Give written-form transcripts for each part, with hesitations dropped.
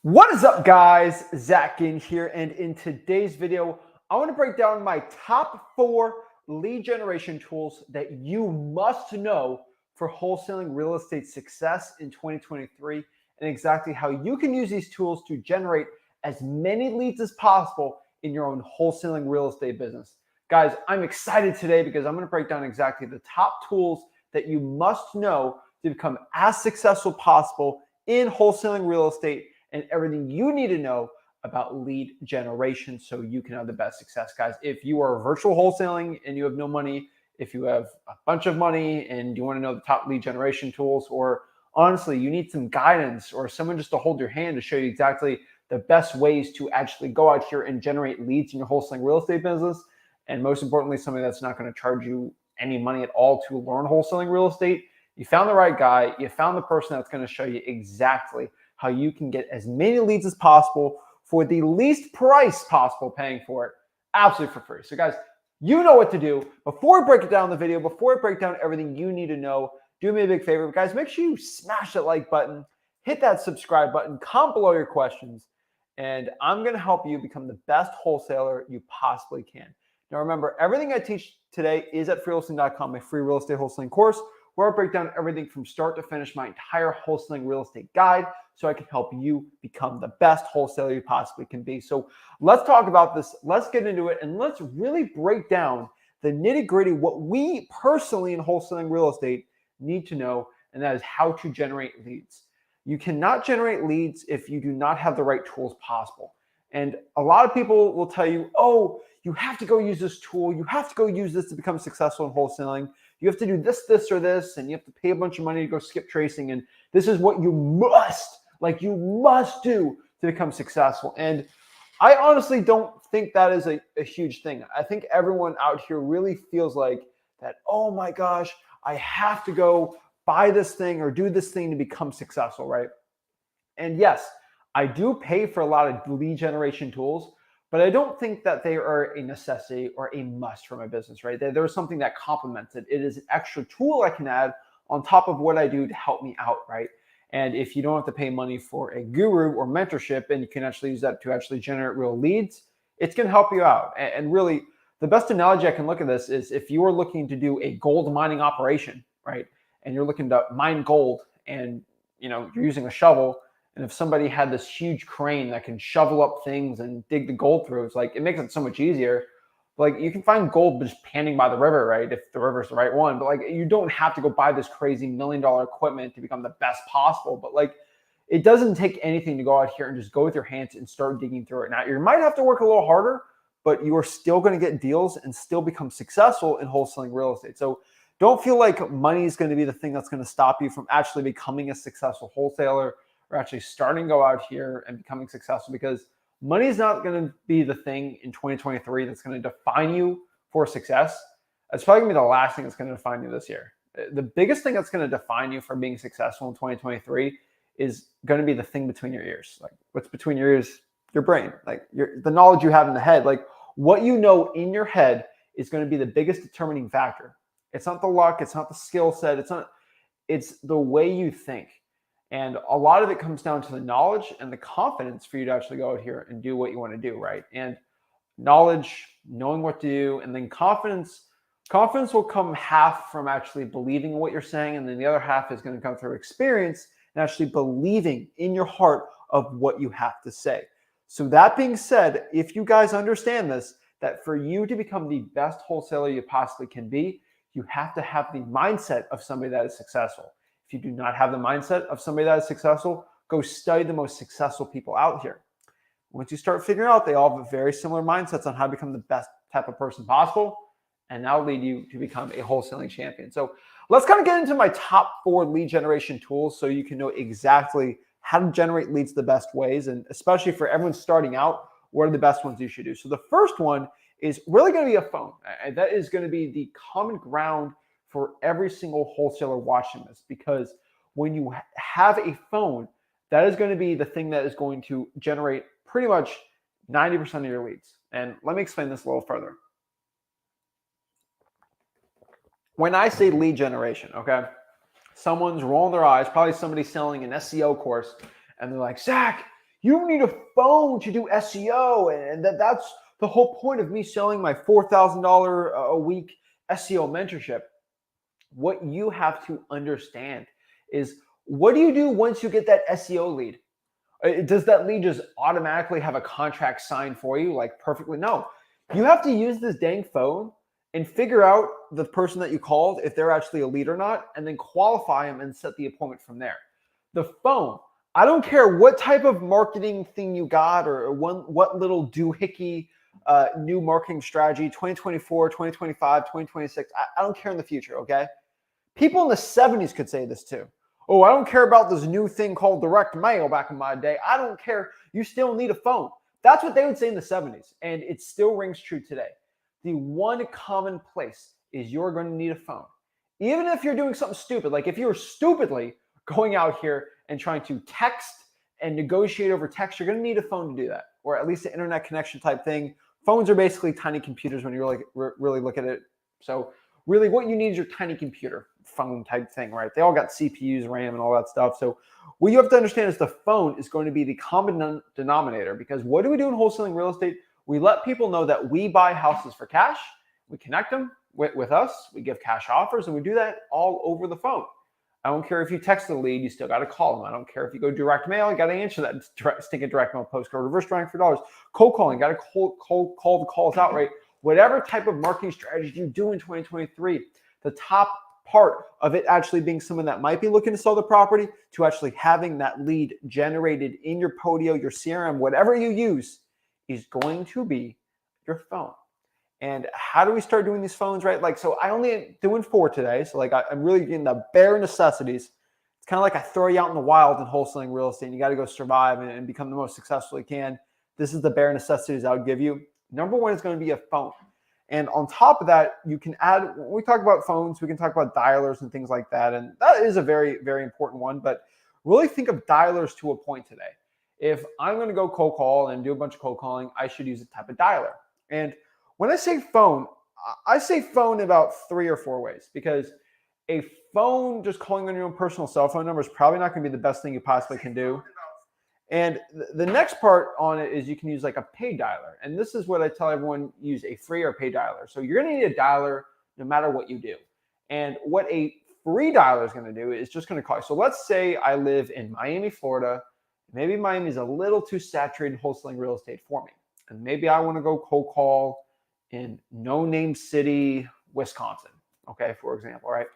What is up, guys? Zach Ginn here, and in today's video, I want to break down my top 4 lead generation tools that you must know for wholesaling real estate success in 2023, and exactly how you can use these tools to generate as many leads as possible in your own wholesaling real estate business. Guys, I'm excited today because I'm going to break down exactly the top tools that you must know to become as successful possible in wholesaling real estate and everything you need to know about lead generation so you can have the best success, guys. If you are virtual wholesaling and you have no money, if you have a bunch of money and you want to know the top lead generation tools, or honestly, you need some guidance or someone just to hold your hand to show you exactly the best ways to actually go out here and generate leads in your wholesaling real estate business, and most importantly, somebody that's not going to charge you any money at all to learn wholesaling real estate, you found the right guy. You found the person that's going to show you exactly how you can get as many leads as possible for the least price possible, paying for it absolutely for free. So guys, you know what to do. Before we break it down in the video, before we break down everything you need to know, do me a big favor, guys. Make sure you smash that like button, hit that subscribe button, comment below your questions, and I'm going to help you become the best wholesaler you possibly can. Now remember, everything I teach today is at freewholesaling.com, my free real estate wholesaling course, where I break down everything from start to finish, my entire wholesaling real estate guide, so I can help you become the best wholesaler you possibly can be. So let's talk about this. Let's get into it, and let's really break down the nitty-gritty, what we personally in wholesaling real estate need to know, and that is how to generate leads. You cannot generate leads if you do not have the right tools possible. And a lot of people will tell you, oh, you have to go use this tool. You have to go use this to become successful in wholesaling. You have to do this, this, or this, and you have to pay a bunch of money to go skip tracing. And this is what you must do to become successful. And I honestly don't think that is a huge thing. I think everyone out here really feels like that, oh my gosh, I have to go buy this thing or do this thing to become successful, right? And yes, I do pay for a lot of lead generation tools, but I don't think that they are a necessity or a must for my business, right? There's something that complements it. It is an extra tool I can add on top of what I do to help me out, right? And if you don't have to pay money for a guru or mentorship, and you can actually use that to actually generate real leads, it's going to help you out. And really, the best analogy I can look at this is if you are looking to do a gold mining operation, right? And you're looking to mine gold, and you're using a shovel. And if somebody had this huge crane that can shovel up things and dig the gold through, it's like, it makes it so much easier. Like, you can find gold just panning by the river, right? If the river's the right one, but like, you don't have to go buy this crazy $1 million equipment to become the best possible. But like, it doesn't take anything to go out here and just go with your hands and start digging through it. Now, you might have to work a little harder, but you are still going to get deals and still become successful in wholesaling real estate. So don't feel like money is going to be the thing that's going to stop you from actually becoming a successful wholesaler, or actually starting to go out here and becoming successful, because money is not going to be the thing in 2023 that's going to define you for success. It's probably going to be the last thing that's going to define you this year. The biggest thing that's going to define you for being successful in 2023 is going to be the thing between your ears. Like, what's between your ears? Your brain. Like, the knowledge you have in the head. Like, what you know in your head is going to be the biggest determining factor. It's not the luck. It's not the skill set. It's the way you think. And a lot of it comes down to the knowledge and the confidence for you to actually go out here and do what you want to do, right? And knowledge, knowing what to do, and then confidence. Confidence will come half from actually believing what you're saying, and then the other half is going to come through experience and actually believing in your heart of what you have to say. So that being said, if you guys understand this, that for you to become the best wholesaler you possibly can be, you have to have the mindset of somebody that is successful. If you do not have the mindset of somebody that is successful, go study the most successful people out here. Once you start figuring out, they all have very similar mindsets on how to become the best type of person possible, and that'll lead you to become a wholesaling champion. So let's kind of get into my top 4 lead generation tools so you can know exactly how to generate leads the best ways, and especially for everyone starting out, what are the best ones you should do. So the first one is really going to be a phone. And that is going to be the common ground for every single wholesaler watching this, because when you have a phone, that is going to be the thing that is going to generate pretty much 90% of your leads. And let me explain this a little further. When I say lead generation, okay, someone's rolling their eyes, probably somebody selling an SEO course, and they're like, Zach, You don't need a phone to do SEO. And that's the whole point of me selling my $4,000 a week SEO mentorship. What you have to understand is, what do you do once you get that SEO lead? Does that lead just automatically have a contract signed for you, like perfectly? No. You have to use this dang phone and figure out the person that you called, if they're actually a lead or not, and then qualify them and set the appointment from there. The phone, I don't care what type of marketing thing you got, or what little doohickey new marketing strategy, 2024, 2025, 2026. I don't care in the future, okay? People in the 70s could say this too. Oh, I don't care about this new thing called direct mail back in my day. I don't care. You still need a phone. That's what they would say in the 70s. And it still rings true today. The one common place is you're going to need a phone. Even if you're doing something stupid, like if you're stupidly going out here and trying to text and negotiate over text, you're going to need a phone to do that, or at least an internet connection type thing. Phones are basically tiny computers when you really look at it. So really what you need is your tiny computer phone type thing, right? They all got CPUs, RAM, and all that stuff. So what you have to understand is the phone is going to be the common denominator, because what do we do in wholesaling real estate? We let people know that we buy houses for cash. We connect them with us. We give cash offers, and we do that all over the phone. I don't care if you text the lead, you still got to call them. I don't care if you go direct mail, you got to answer that stinking direct mail postcard, reverse drawing for dollars, cold calling, got to call the calls out, right? Whatever type of marketing strategy you do in 2023, the top part of it actually being someone that might be looking to sell the property, to actually having that lead generated in your Podio, your CRM, whatever you use, is going to be your phone. And how do we start doing these phones, right? Like, so I only doing 4 today. So like I'm really getting the bare necessities. It's kind of like I throw you out in the wild in wholesaling real estate, and you got to go survive and become the most successful you can. This is the bare necessities I would give you. Number one is going to be a phone. And on top of that, you can add, when we talk about phones, we can talk about dialers and things like that. And that is a very, very important one. But really think of dialers to a point today. If I'm going to go cold call and do a bunch of cold calling, I should use a type of dialer. And when I say phone in about 3 or 4 ways, because a phone just calling on your own personal cell phone number is probably not going to be the best thing you possibly can do. And the next part on it is you can use like a paid dialer. And this is what I tell everyone, use a free or paid dialer. So you're going to need a dialer no matter what you do. And what a free dialer is going to do is just going to call you. So let's say I live in Miami, Florida. Maybe Miami is a little too saturated in wholesaling real estate for me. And maybe I want to go cold call in No Name City, Wisconsin, okay, for example, right?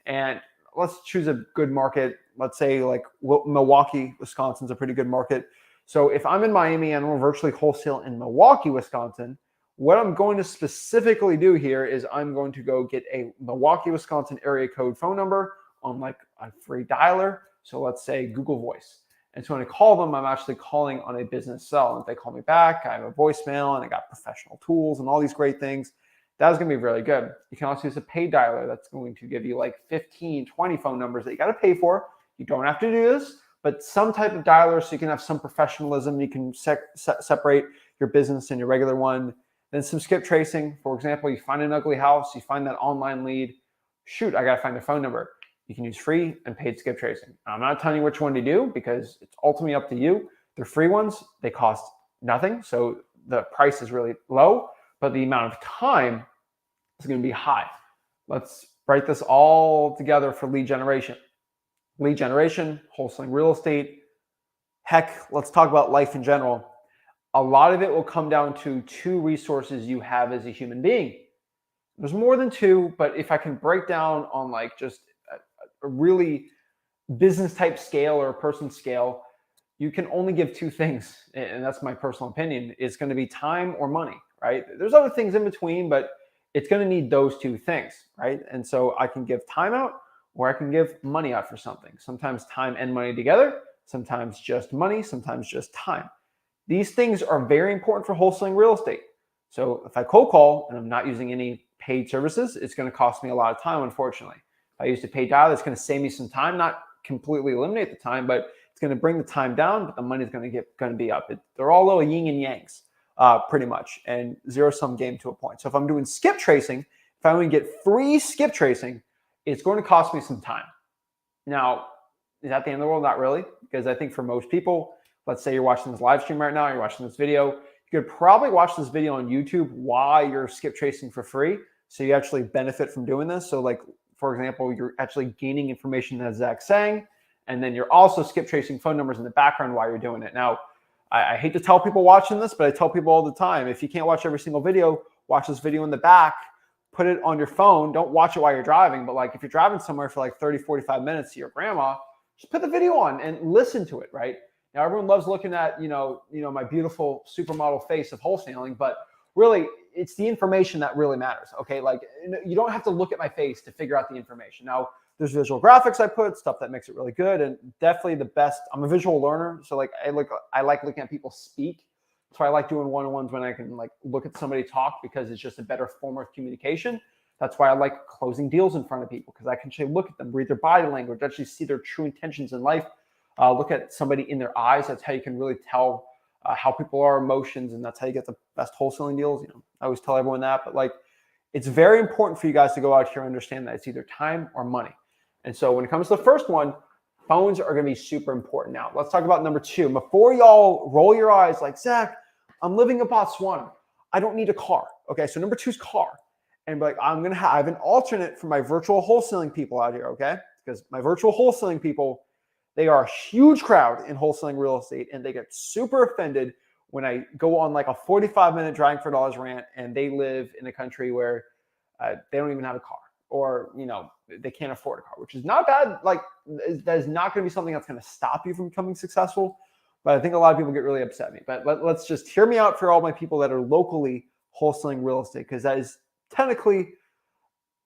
And let's choose a good market. Let's say like Milwaukee, Wisconsin's a pretty good market. So if I'm in Miami and I'm virtually wholesale in Milwaukee, Wisconsin, what I'm going to specifically do here is I'm going to go get a Milwaukee, Wisconsin area code phone number on like a free dialer. So let's say Google Voice. And so when I call them, I'm actually calling on a business cell. And if they call me back, I have a voicemail and I got professional tools and all these great things. That's going to be really good. You can also use a paid dialer that's going to give you like 15, 20 phone numbers that you got to pay for. You don't have to do this, but some type of dialer so you can have some professionalism. You can separate your business and your regular one. Then some skip tracing. For example, you find an ugly house, you find that online lead. Shoot, I got to find their phone number. You can use free and paid skip tracing. I'm not telling you which one to do because it's ultimately up to you. The free ones, they cost nothing. So the price is really low, but the amount of time is going to be high. Let's write this all together for lead generation. Lead generation, wholesaling real estate. Heck, let's talk about life in general. A lot of it will come down to 2 resources you have as a human being. There's more than 2, but if I can break down on like just a really business type scale or a person scale, you can only give 2 things. And that's my personal opinion. It's going to be time or money, right? There's other things in between, but it's going to need those 2 things, right? And so I can give time out or I can give money out for something. Sometimes time and money together, sometimes just money, sometimes just time. These things are very important for wholesaling real estate. So if I cold call and I'm not using any paid services, it's going to cost me a lot of time, unfortunately. If I use a paid dialer, it's going to save me some time, not completely eliminate the time, but it's going to bring the time down, but the money is going to be up. They're all little yin and yangs, pretty much, and zero-sum game to a point. So if I'm doing skip tracing, if I want to get free skip tracing, it's going to cost me some time. Now, is that the end of the world? Not really, because I think for most people, let's say you're watching this live stream right now, you're watching this video, you could probably watch this video on YouTube while you're skip tracing for free. So you actually benefit from doing this. So like, for example, you're actually gaining information as Zach's saying, and then you're also skip tracing phone numbers in the background while you're doing it. Now, I hate to tell people watching this, but I tell people all the time, if you can't watch every single video, watch this video in the back, put it on your phone. Don't watch it while you're driving, but like if you're driving somewhere for like 30, 45 minutes to your grandma, just put the video on and listen to it, right? Now, everyone loves looking at, my beautiful supermodel face of wholesaling, but really it's the information that really matters. Okay. Like you don't have to look at my face to figure out the information. Now there's visual graphics I put, stuff that makes it really good. And definitely the best, I'm a visual learner. So like I like looking at people speak. So I like doing one-on-ones when I can like look at somebody talk, because it's just a better form of communication. That's why I like closing deals in front of people, because I can actually look at them, read their body language, actually see their true intentions in life. Look at somebody in their eyes. That's how you can really tell how people are, emotions, and that's how you get the best wholesaling deals. I always tell everyone that, but like, it's very important for you guys to go out here and understand that it's either time or money. And so when it comes to the first one, phones are going to be super important. Now, let's talk about number two. Before y'all roll your eyes like, Zach, I'm living in Botswana, I don't need a car. Okay, so number two is car. And like, I have an alternate for my virtual wholesaling people out here, okay? Because my virtual wholesaling people, they are a huge crowd in wholesaling real estate, and they get super offended when I go on like a 45-minute driving for dollars rant, and they live in a country where they don't even have a car, or they can't afford a car, which is not bad. Like that is not going to be something that's going to stop you from becoming successful. But I think a lot of people get really upset at me. But let's just hear me out for all my people that are locally wholesaling real estate, because that is technically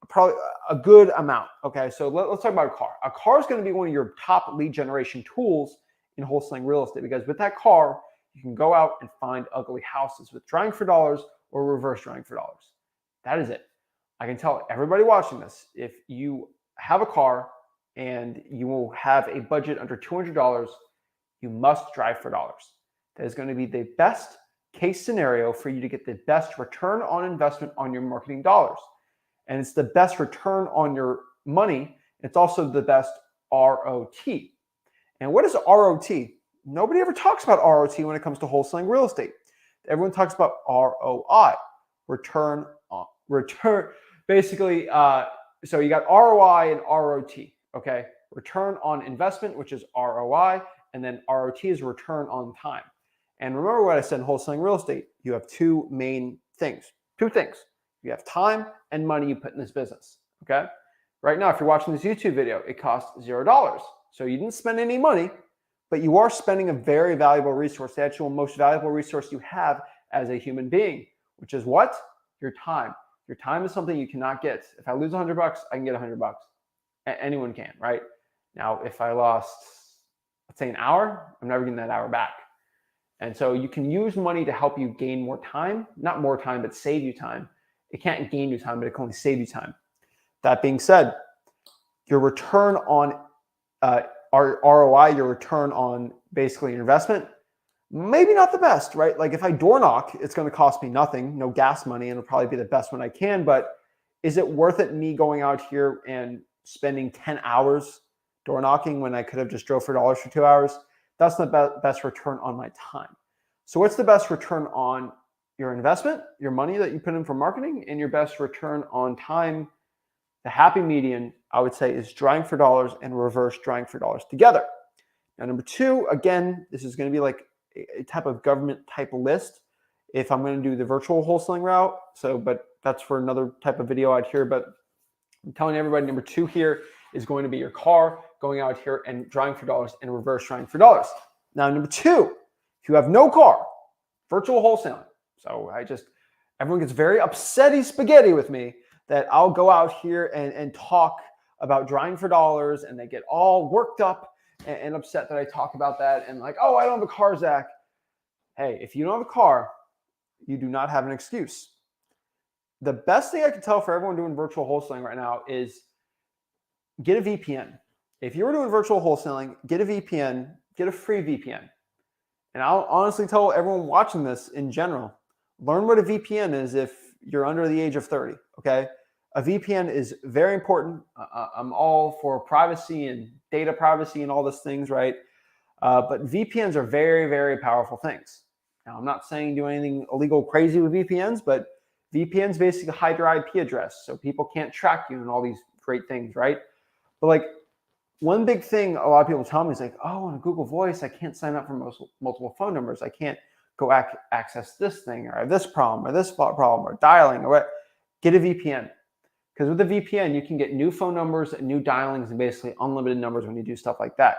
probably a good amount. Okay, so let's talk about a car. A car is going to be one of your top lead generation tools in wholesaling real estate, because with that car, you can go out and find ugly houses with drawing for dollars or reverse drawing for dollars. That is it. I can tell everybody watching this, if you have a car and you will have a budget under $200, you must drive for dollars. That is going to be the best case scenario for you to get the best return on investment on your marketing dollars. And it's the best return on your money. It's also the best ROT. And what is ROT? Nobody ever talks about ROT when it comes to wholesaling real estate. Everyone talks about ROI, return on return. Basically, so you got ROI and ROT, okay? Return on investment, which is ROI, and then ROT is return on time. And remember what I said in wholesaling real estate, you have two main things, two things. You have time and money you put in this business, okay? Right now, if you're watching this YouTube video, it costs $0. So you didn't spend any money, but you are spending a very valuable resource, the actual most valuable resource you have as a human being, which is what? Your time. Your time is something you cannot get. If I lose $100, I can get $100. Anyone can, right? Now, if I lost, let's say an hour, I'm never getting that hour back. And so you can use money to help you gain more time, not more time, but save you time. It can't gain you time, but it can only save you time. That being said, your return on ROI, your return on basically your investment, maybe not the best, right? Like if I door knock, it's going to cost me nothing, no gas money, and it'll probably be the best one I can. But is it worth it me going out here and spending 10 hours door knocking when I could have just drove for dollars for 2 hours? That's the best return on my time. So what's the best return on your investment, your money that you put in for marketing, and your best return on time? The happy median, I would say, is drawing for dollars and reverse drawing for dollars together. Now, number two, again, this is going to be like a type of government type list if I'm going to do the virtual wholesaling route. So, but that's for another type of video out here. But I'm telling everybody, number two here is going to be your car going out here and drawing for dollars and reverse drawing for dollars. Now, number two, if you have no car, virtual wholesaling. So everyone gets very upsetty spaghetti with me that I'll go out here and talk about drawing for dollars, and they get all worked up and upset that I talk about that, and like, oh, I don't have a car, Zach. Hey, if you don't have a car, you do not have an excuse. The best thing I can tell for everyone doing virtual wholesaling right now is get a VPN. If you're doing virtual wholesaling, get a VPN, get a free VPN. And I'll honestly tell everyone watching this in general, learn what a VPN is if you're under the age of 30, okay? A VPN is very important. I'm all for privacy and data privacy and all those things, right? But VPNs are very, very powerful things. Now, I'm not saying do anything illegal crazy with VPNs, but VPNs basically hide your IP address so people can't track you and all these great things, right? But like one big thing a lot of people tell me is like, oh, on Google Voice, I can't sign up for multiple phone numbers. I can't go access this thing, or I have this problem, or this problem, or dialing, or what. Get a VPN. Because with a VPN, you can get new phone numbers and new dialings and basically unlimited numbers when you do stuff like that.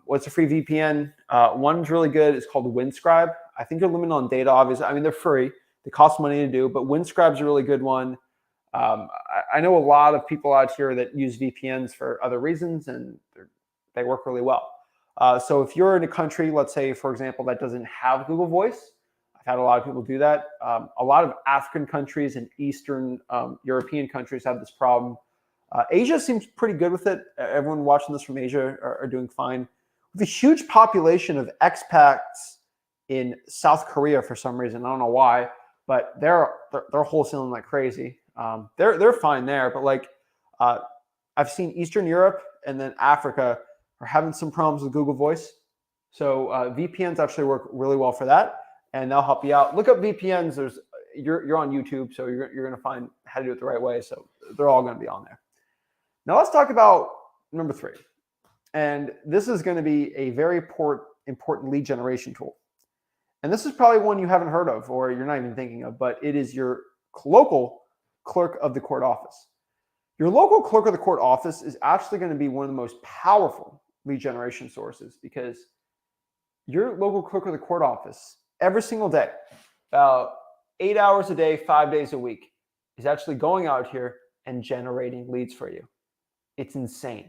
What's a free VPN? One's really good. It's called Windscribe. I think they're limited on data, obviously. I mean, they're free. They cost money to do, but Windscribe's a really good one. I know a lot of people out here that use VPNs for other reasons, and they work really well. So if you're in a country, let's say, for example, that doesn't have Google Voice, I've had a lot of people do that. A lot of African countries and Eastern European countries have this problem. Asia seems pretty good with it. Everyone watching this from Asia are doing fine. With a huge population of expats in South Korea for some reason, I don't know why, but they're wholesaling like crazy. They're fine there, but like I've seen Eastern Europe and then Africa are having some problems with Google Voice. So VPNs actually work really well for that, and they'll help you out. Look up VPNs. You're on YouTube, so you're going to find how to do it the right way. So they're all going to be on there. Now let's talk about number 3. And this is going to be a very important lead generation tool. And this is probably one you haven't heard of or you're not even thinking of, but it is your local clerk of the court office. Your local clerk of the court office is actually going to be one of the most powerful lead generation sources, because your local clerk of the court office every single day, about 8 hours a day, 5 days a week, is actually going out here and generating leads for you. It's insane.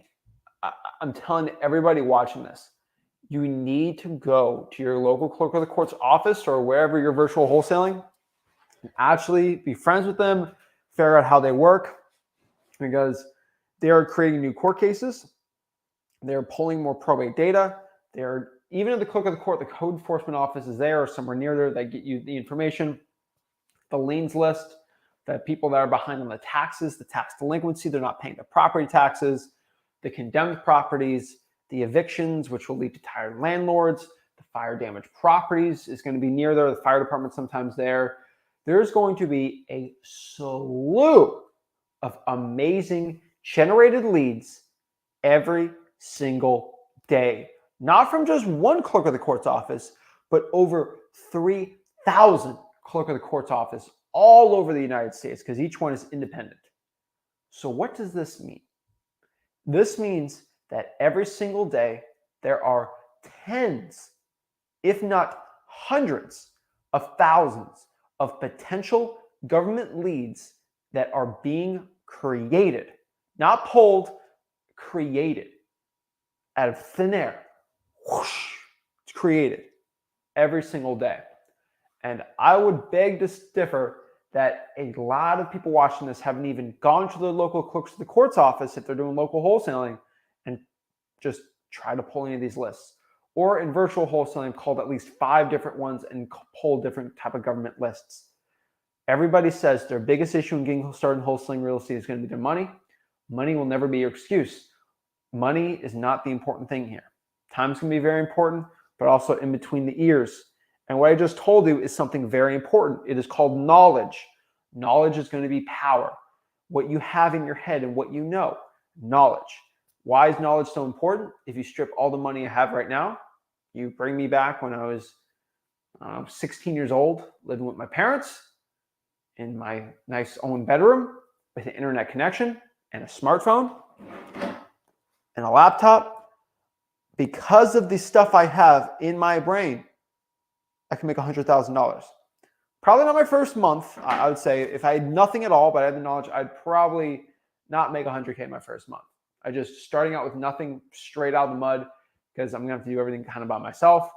I'm telling everybody watching this, you need to go to your local clerk of the court's office or wherever you're virtual wholesaling and actually be friends with them, figure out how they work, because they are creating new court cases. They're pulling more probate data. They're even at the clerk of the court, the code enforcement office is there or somewhere near there that get you the information, the liens list, the people that are behind on the taxes, the tax delinquency, they're not paying the property taxes, the condemned properties, the evictions, which will lead to tired landlords, the fire damaged properties is going to be near there, the fire department sometimes there. There's going to be a slew of amazing generated leads every single day. Not from just one clerk of the court's office, but over 3,000 clerk of the court's office all over the United States, because each one is independent. So what does this mean? This means that every single day there are tens, if not hundreds of thousands of potential government leads that are being created, not pulled, created out of thin air. Whoosh, it's created every single day. And I would beg to differ that a lot of people watching this haven't even gone to their local clerks of the court's office if they're doing local wholesaling and just try to pull any of these lists. Or in virtual wholesaling, called at least 5 different ones and pull different type of government lists. Everybody says their biggest issue in getting started in wholesaling real estate is going to be their money. Money will never be your excuse. Money is not the important thing here. Time's going to be very important, but also in between the ears. And what I just told you is something very important. It is called knowledge. Knowledge is going to be power. What you have in your head and what you know, knowledge. Why is knowledge so important? If you strip all the money I have right now, you bring me back when I was 16 years old, living with my parents in my nice own bedroom with an internet connection and a smartphone and a laptop. Because of the stuff I have in my brain, I can make $100,000. Probably not my first month. I would say if I had nothing at all, but I had the knowledge, I'd probably not make 100K my first month. I just starting out with nothing, straight out of the mud, because I'm going to have to do everything kind of by myself.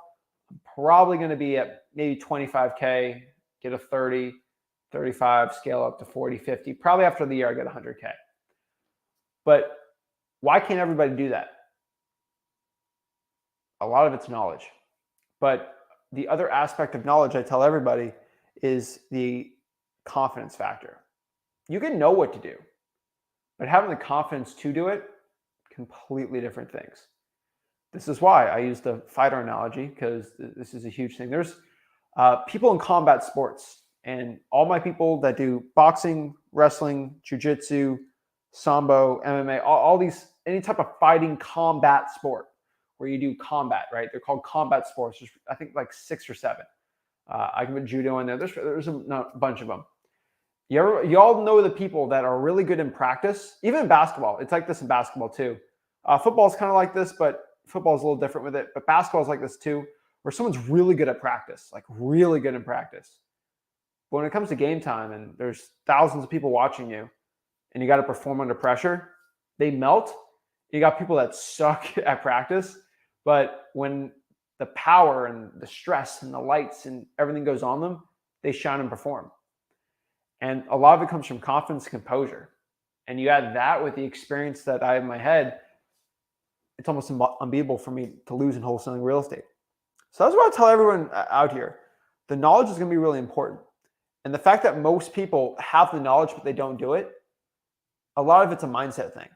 I'm probably going to be at maybe 25K, get a 30, 35, scale up to 40, 50. Probably after the year, I get 100K. But why can't everybody do that? A lot of it's knowledge. But the other aspect of knowledge I tell everybody is the confidence factor. You can know what to do, but having the confidence to do it, completely different things. This is why I use the fighter analogy, because this is a huge thing. There's people in combat sports, and all my people that do boxing, wrestling, jiu-jitsu, sambo, MMA, all these, any type of fighting combat sport where you do combat, right? They're called combat sports. There's, I think, like 6 or 7. I can put judo in there. There's a bunch of them. You all know the people that are really good in practice, even in basketball. It's like this in basketball too. Football is kind of like this, but football is a little different with it. But basketball is like this too, where someone's really good at practice, like really good in practice. But when it comes to game time and there's thousands of people watching you and you got to perform under pressure, they melt. You got people that suck at practice, but when the power and the stress and the lights and everything goes on them, they shine and perform. And a lot of it comes from confidence and composure. And you add that with the experience that I have in my head, it's almost unbeatable for me to lose in wholesaling real estate. So that's what I tell everyone out here. The knowledge is going to be really important. And the fact that most people have the knowledge, but they don't do it, a lot of it's a mindset thing.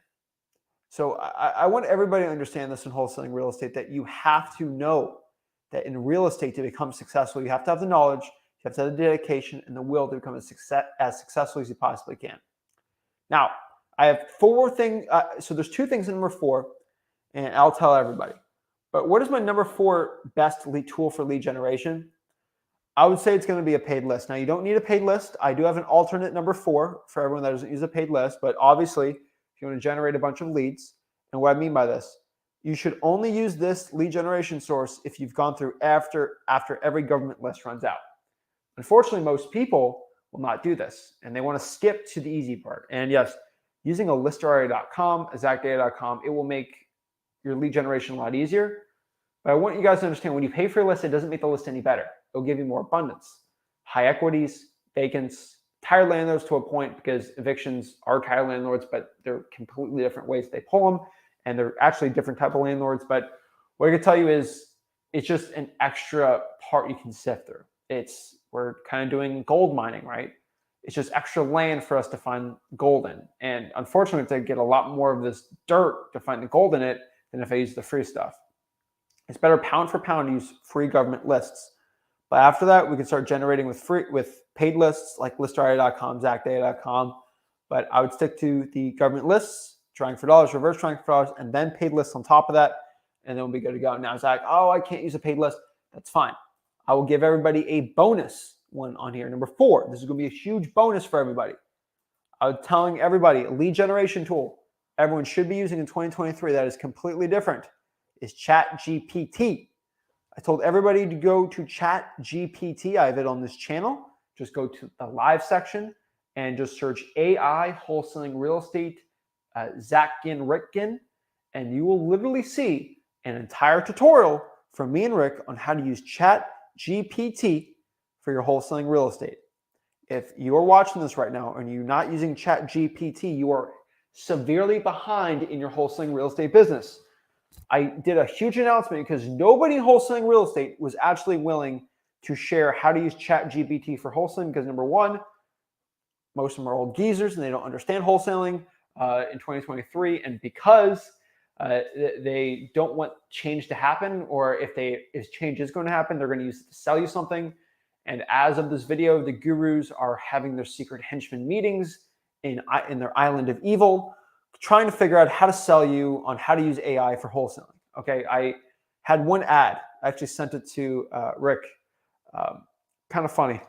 So I want everybody to understand this in wholesaling real estate, that you have to know that in real estate to become successful, you have to have the knowledge, you have to have the dedication and the will to become as successful as you possibly can. Now, I have 4 things. So there's 2 things in number 4, and I'll tell everybody. But what is my number 4 best lead tool for lead generation? I would say it's going to be a paid list. Now, you don't need a paid list. I do have an alternate number 4 for everyone that doesn't use a paid list. But obviously, if you want to generate a bunch of leads, and what I mean by this, you should only use this lead generation source if you've gone through after every government list runs out. Unfortunately, most people will not do this, and they want to skip to the easy part. And yes, using a listerarea.com, a zachdata.com, it will make your lead generation a lot easier. But I want you guys to understand, when you pay for your list, it doesn't make the list any better. It'll give you more abundance. High equities, vacants, tired landlords to a point, because evictions are tired landlords, but they're completely different ways they pull them, and they're actually different type of landlords. But what I can tell you is it's just an extra part you can sift through. We're kind of doing gold mining, right? It's just extra land for us to find gold in. And unfortunately, we have to get a lot more of this dirt to find the gold in it than if I use the free stuff. It's better pound for pound to use free government lists. But after that, we can start generating with paid lists like listerarea.com, zachdata.com. But I would stick to the government lists, trying for dollars, reverse trying for dollars, and then paid lists on top of that, and then we'll be good to go. Now, Zach, I can't use a paid list. That's fine. I will give everybody a bonus one on here. Number 4, this is going to be a huge bonus for everybody. I was telling everybody, a lead generation tool everyone should be using in 2023 that is completely different is ChatGPT. I told everybody to go to ChatGPT. I have it on this channel. Just go to the live section and just search AI wholesaling real estate, Zach Ginn, Rick Ginn, and you will literally see an entire tutorial from me and Rick on how to use ChatGPT for your wholesaling real estate. If you are watching this right now and you're not using ChatGPT, you are severely behind in your wholesaling real estate business. I did a huge announcement because nobody in wholesaling real estate was actually willing to share how to use ChatGPT for wholesaling, because number 1, most of them are old geezers and they don't understand wholesaling in 2023, and because they don't want change to happen, or if change is going to happen, they're going to use it to sell you something. And as of this video, the gurus are having their secret henchmen meetings in their island of evil, trying to figure out how to sell you on how to use AI for wholesaling. Okay, I had one ad. I actually sent it to Rick. Kind of funny.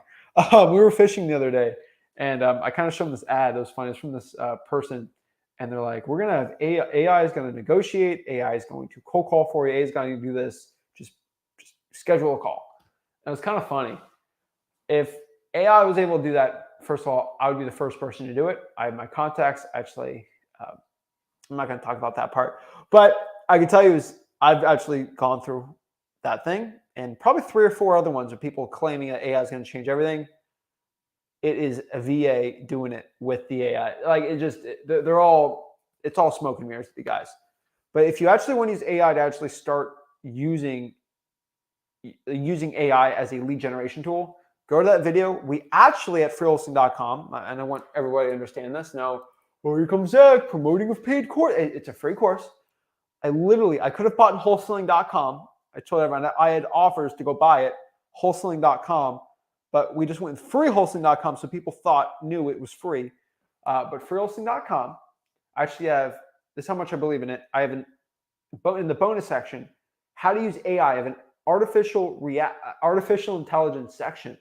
We were fishing the other day, and I kind of showed him this ad. That was funny. It's from this person, and they're like, "We're gonna have AI is going to negotiate. AI is going to cold call for you. AI is going to do this. Just schedule a call." And it was kind of funny. If AI was able to do that, first of all, I would be the first person to do it. I have my contacts. Actually, I'm not going to talk about that part, but I can tell you is I've actually gone through that thing, and probably 3 or 4 other ones of people claiming that AI is going to change everything. It is a VA doing it with the AI. Like, it's all smoke and mirrors to you guys. But if you actually want to use AI to actually start using AI as a lead generation tool, go to that video. We actually at freewholesaling.com, and I want everybody to understand this now. Well, here comes Zach promoting a paid course. It's a free course. I could have bought in wholesaling.com. I told everyone I had offers to go buy it, wholesaling.com, but we just went with free wholesaling.com, so people knew it was free. But free wholesaling.com, I actually have, this is how much I believe in it. I have in the bonus section, how to use AI. I have an artificial intelligence section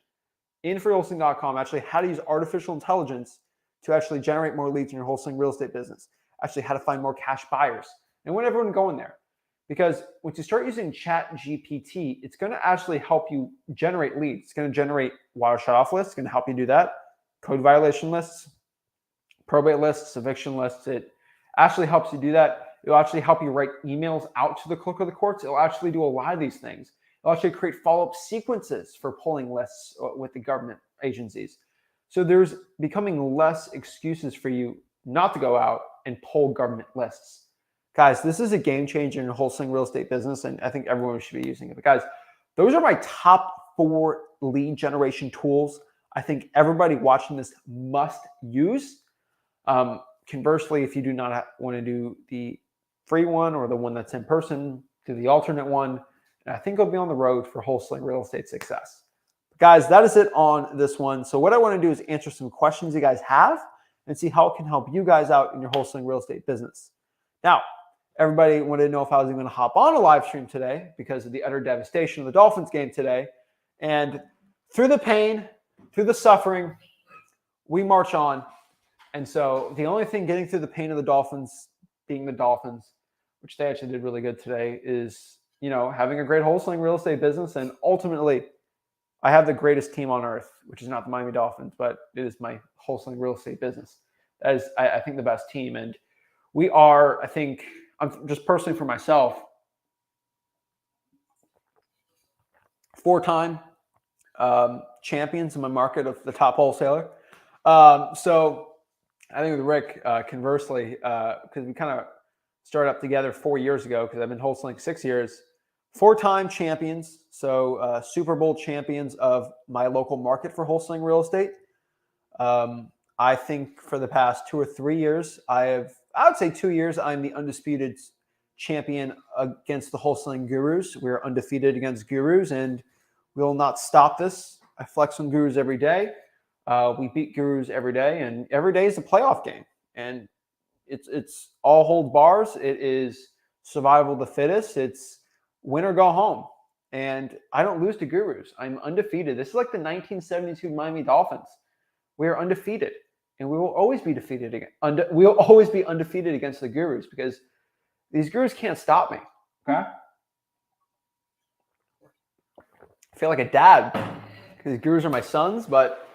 in freewholesaling.com, actually how to use artificial intelligence to actually generate more leads in your wholesaling real estate business, actually how to find more cash buyers. And I want everyone going there, because once you start using Chat GPT, it's going to actually help you generate leads. It's going to generate water shut-off lists. It's going to help you do that. Code violation lists, probate lists, eviction lists. It actually helps you do that. It'll actually help you write emails out to the clerk of the courts. It'll actually do a lot of these things. It'll actually create follow-up sequences for pulling lists with the government agencies. So there's becoming less excuses for you not to go out and pull government lists. Guys, this is a game changer in the wholesaling real estate business, and I think everyone should be using it. But guys, those are my top 4 lead generation tools I think everybody watching this must use. Conversely, if you do not want to do the free one or the one that's in person, do the alternate one. And I think it'll be on the road for wholesaling real estate success. Guys, that is it on this one. So what I want to do is answer some questions you guys have and see how it can help you guys out in your wholesaling real estate business. Now, everybody wanted to know if I was even going to hop on a live stream today because of the utter devastation of the Dolphins game today. And through the pain, through the suffering, we march on. And so the only thing getting through the pain of the Dolphins being the Dolphins, which they actually did really good today, is, you know, having a great wholesaling real estate business. And ultimately, I have the greatest team on earth, which is not the Miami Dolphins, but it is my wholesaling real estate business. That is, I think, the best team. And we are, I think, I'm just personally for myself, 4-time champions in my market of the top wholesaler. So I think with Rick, conversely, because we kind of started up together 4 years ago, because I've been wholesaling 6 years, 4-time champions. So Super Bowl champions of my local market for wholesaling real estate. I think for the past 2 or 3 years, I would say 2 years, I'm the undisputed champion against the wholesaling gurus. We're undefeated against gurus, and we will not stop this. I flex on gurus every day. We beat gurus every day, and every day is a playoff game. And it's all hold bars. It is survival of the fittest. It's win or go home. And I don't lose to gurus. I'm undefeated. This is like the 1972 Miami Dolphins. We are undefeated, and we will always be defeated again. We'll always be undefeated against the gurus, because these gurus can't stop me. Okay. I feel like a dad because these gurus are my sons, but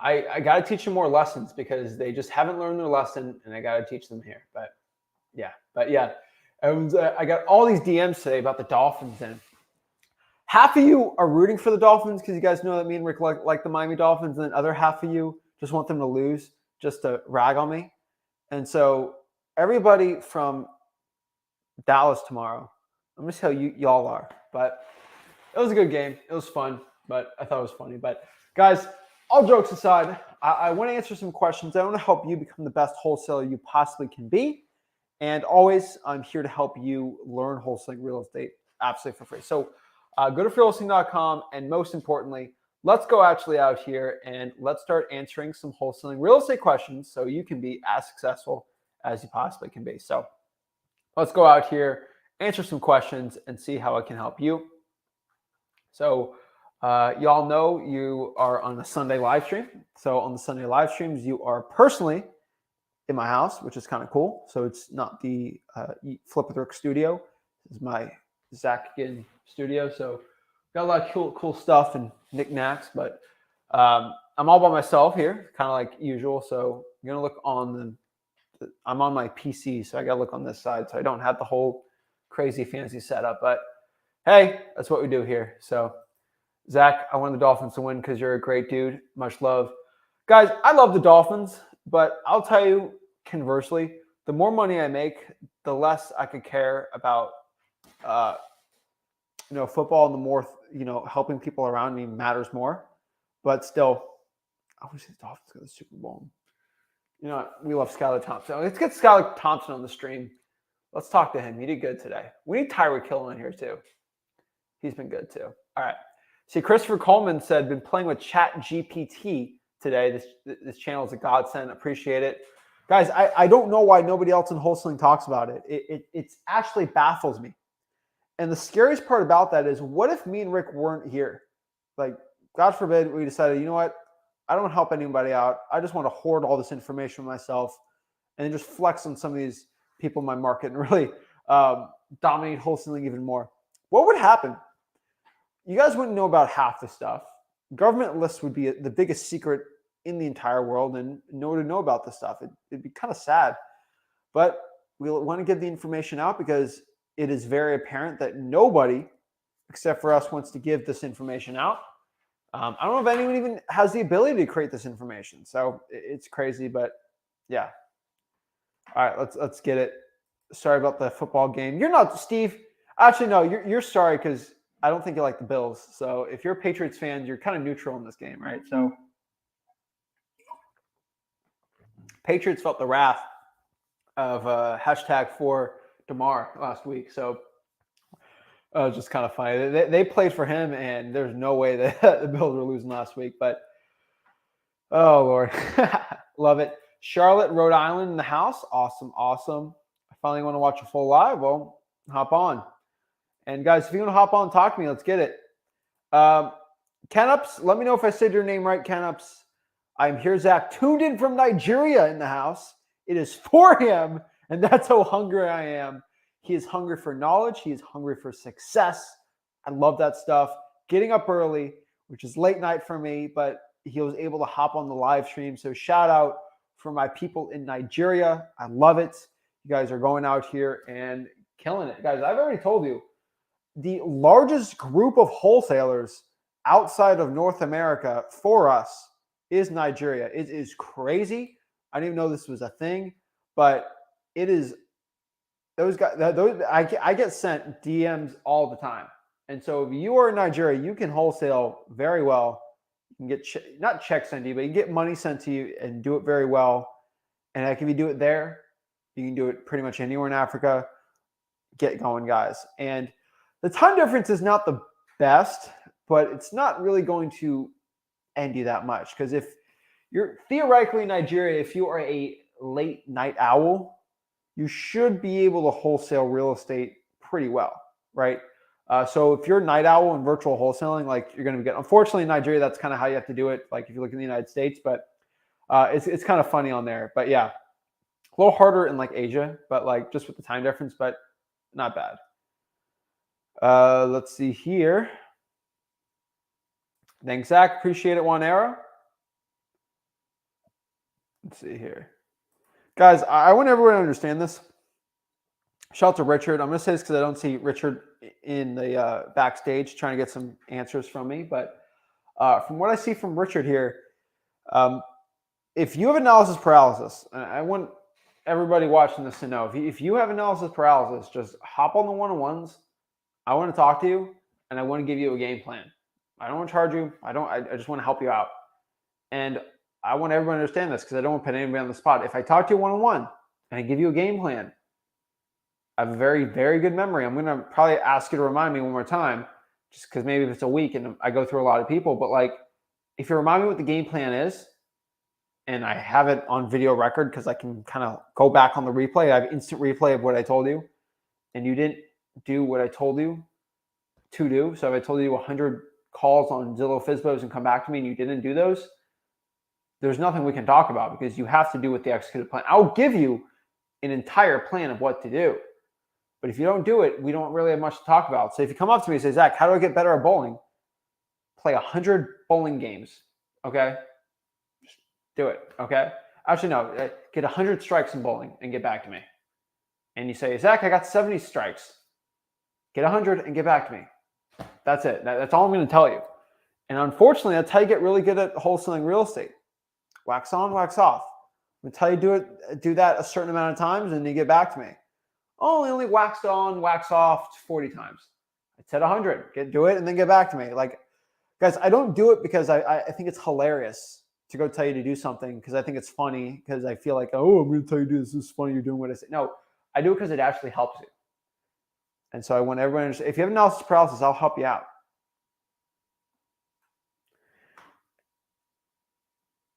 I got to teach them more lessons because they just haven't learned their lesson, and I got to teach them here. But yeah, I got all these DMs today about the Dolphins, and half of you are rooting for the Dolphins because you guys know that me and Rick like the Miami Dolphins, and then other half of you just want them to lose just to rag on me. And so everybody from Dallas tomorrow, I'm going to tell you y'all are. But it was a good game. It was fun, but I thought it was funny. But guys, all jokes aside, I want to answer some questions. I want to help you become the best wholesaler you possibly can be. And always, I'm here to help you learn wholesaling real estate absolutely for free. So go to freewholesaling.com, and most importantly, let's go actually out here and let's start answering some wholesaling real estate questions so you can be as successful as you possibly can be. So let's go out here, answer some questions, and see how I can help you. So y'all know you are on a Sunday live stream. So on the Sunday live streams, you are personally in my house, which is kind of cool. So it's not the Flip with Rick studio. This is my Zach Ginn studio. So got a lot of cool stuff and knickknacks, but I'm all by myself here, kind of like usual. So I'm going to look on I'm on my PC, so I got to look on this side. So I don't have the whole crazy fancy setup, but hey, that's what we do here. So Zach, I want the Dolphins to win because you're a great dude. Much love. Guys, I love the Dolphins, but I'll tell you conversely, the more money I make, the less I could care about football, and the more, helping people around me matters more. But still, I wish the Dolphins got the Super Bowl. We love Skylar Thompson. Let's get Skylar Thompson on the stream. Let's talk to him. He did good today. We need Tyreek Hill in here too. He's been good too. All right. See, Christopher Coleman said, been playing with Chat GPT today. This channel is a godsend. Appreciate it. Guys, I don't know why nobody else in wholesaling talks about it. It actually baffles me. And the scariest part about that is, what if me and Rick weren't here? Like, God forbid we decided, you know what? I don't want to help anybody out. I just want to hoard all this information myself and then just flex on some of these people in my market and really dominate wholesaling even more. What would happen? You guys wouldn't know about half the stuff. Government lists would be the biggest secret in the entire world, and no one would know about this stuff. It'd be kind of sad. But we want to get the information out because it is very apparent that nobody except for us wants to give this information out. I don't know if anyone even has the ability to create this information. So it's crazy, but yeah. All right, let's get it. Sorry about the football game. You're not, Steve. Actually, no, you're sorry because I don't think you like the Bills. So if you're a Patriots fan, you're kind of neutral in this game, right? So Patriots felt the wrath of hashtag for DeMar last week. So it was just kind of funny. They played for him, and there's no way that the Bills were losing last week. But, oh, Lord. Love it. Charlotte, Rhode Island in the house. Awesome, awesome. I finally want to watch a full live. Well, hop on. And, guys, if you want to hop on and talk to me, let's get it. Kenups, let me know if I said your name right, Kenups. I'm here, Zach, tuned in from Nigeria in the house. It is 4 a.m., and that's how hungry I am. He is hungry for knowledge. He is hungry for success. I love that stuff. Getting up early, which is late night for me, but he was able to hop on the live stream. So shout out for my people in Nigeria. I love it. You guys are going out here and killing it. Guys, I've already told you, the largest group of wholesalers outside of North America for us is Nigeria. It is crazy. I didn't even know this was a thing, but it is. Those guys, I get sent DMs all the time. And so if you are in Nigeria, you can wholesale very well. You can get, not checks sent to you, but you can get money sent to you and do it very well. And like if you do it there, you can do it pretty much anywhere in Africa. Get going, guys. And the time difference is not the best, but it's not really going to end you that much. Because if you're theoretically in Nigeria, if you are a late night owl, you should be able to wholesale real estate pretty well, right? So if you're a night owl in virtual wholesaling, like you're going to be good. Unfortunately, in Nigeria, that's kind of how you have to do it. Like if you look in the United States, but it's kind of funny on there. But yeah, a little harder in like Asia, but like just with the time difference, but not bad. Let's see here. Thanks, Zach. Appreciate it, Juan Era. Let's see here. Guys, I want everyone to understand this. Shout out to Richard. I'm going to say this because I don't see Richard in the backstage trying to get some answers from me. But from what I see from Richard here, if you have analysis paralysis, and I want everybody watching this to know, if you have analysis paralysis, just hop on the one-on-ones. I want to talk to you, and I want to give you a game plan. I don't want to charge you. I just want to help you out. And I want everyone to understand this because I don't want to put anybody on the spot. If I talk to you one-on-one and I give you a game plan, I have a very, very good memory. I'm going to probably ask you to remind me one more time just because maybe if it's a week and I go through a lot of people. But like, if you remind me what the game plan is and I have it on video record because I can kind of go back on the replay. I have instant replay of what I told you and you didn't do what I told you to do. So if I told you 100 calls on Zillow FSBOs and come back to me and you didn't do those, there's nothing we can talk about because you have to do with the executed plan. I'll give you an entire plan of what to do. But if you don't do it, we don't really have much to talk about. So if you come up to me and say, Zach, how do I get better at bowling? Play 100 bowling games, okay? Just do it, okay? Actually, no, get 100 strikes in bowling and get back to me. And you say, Zach, I got 70 strikes. Get 100 and get back to me. That's it. That's all I'm going to tell you. And unfortunately, that's how you get really good at wholesaling real estate. Wax on, wax off. Until you do that a certain amount of times and you get back to me. Oh, I only waxed on, wax off 40 times. I said 100. Do it and then get back to me. Like, guys, I don't do it because I think it's hilarious to go tell you to do something because I think it's funny because I feel like, oh, I'm going to tell you to do this. This is funny. You're doing what I say. No, I do it because it actually helps you. And so I want everyone to understand, if you have analysis paralysis, I'll help you out.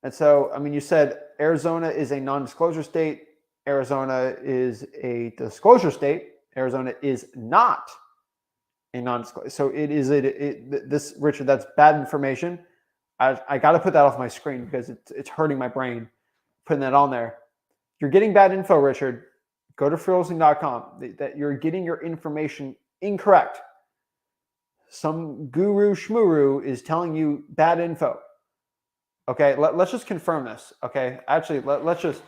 And so, I mean, you said Arizona is a non-disclosure state. Arizona is a disclosure state. Arizona is not a non-disclosure. So it is this, Richard, that's bad information. I got to put that off my screen because it's hurting my brain putting that on there. You're getting bad info, Richard. Go to freewheeling.com. That you're getting your information incorrect. Some guru schmuru is telling you bad info. Okay, let's just confirm this. Okay, actually, let's just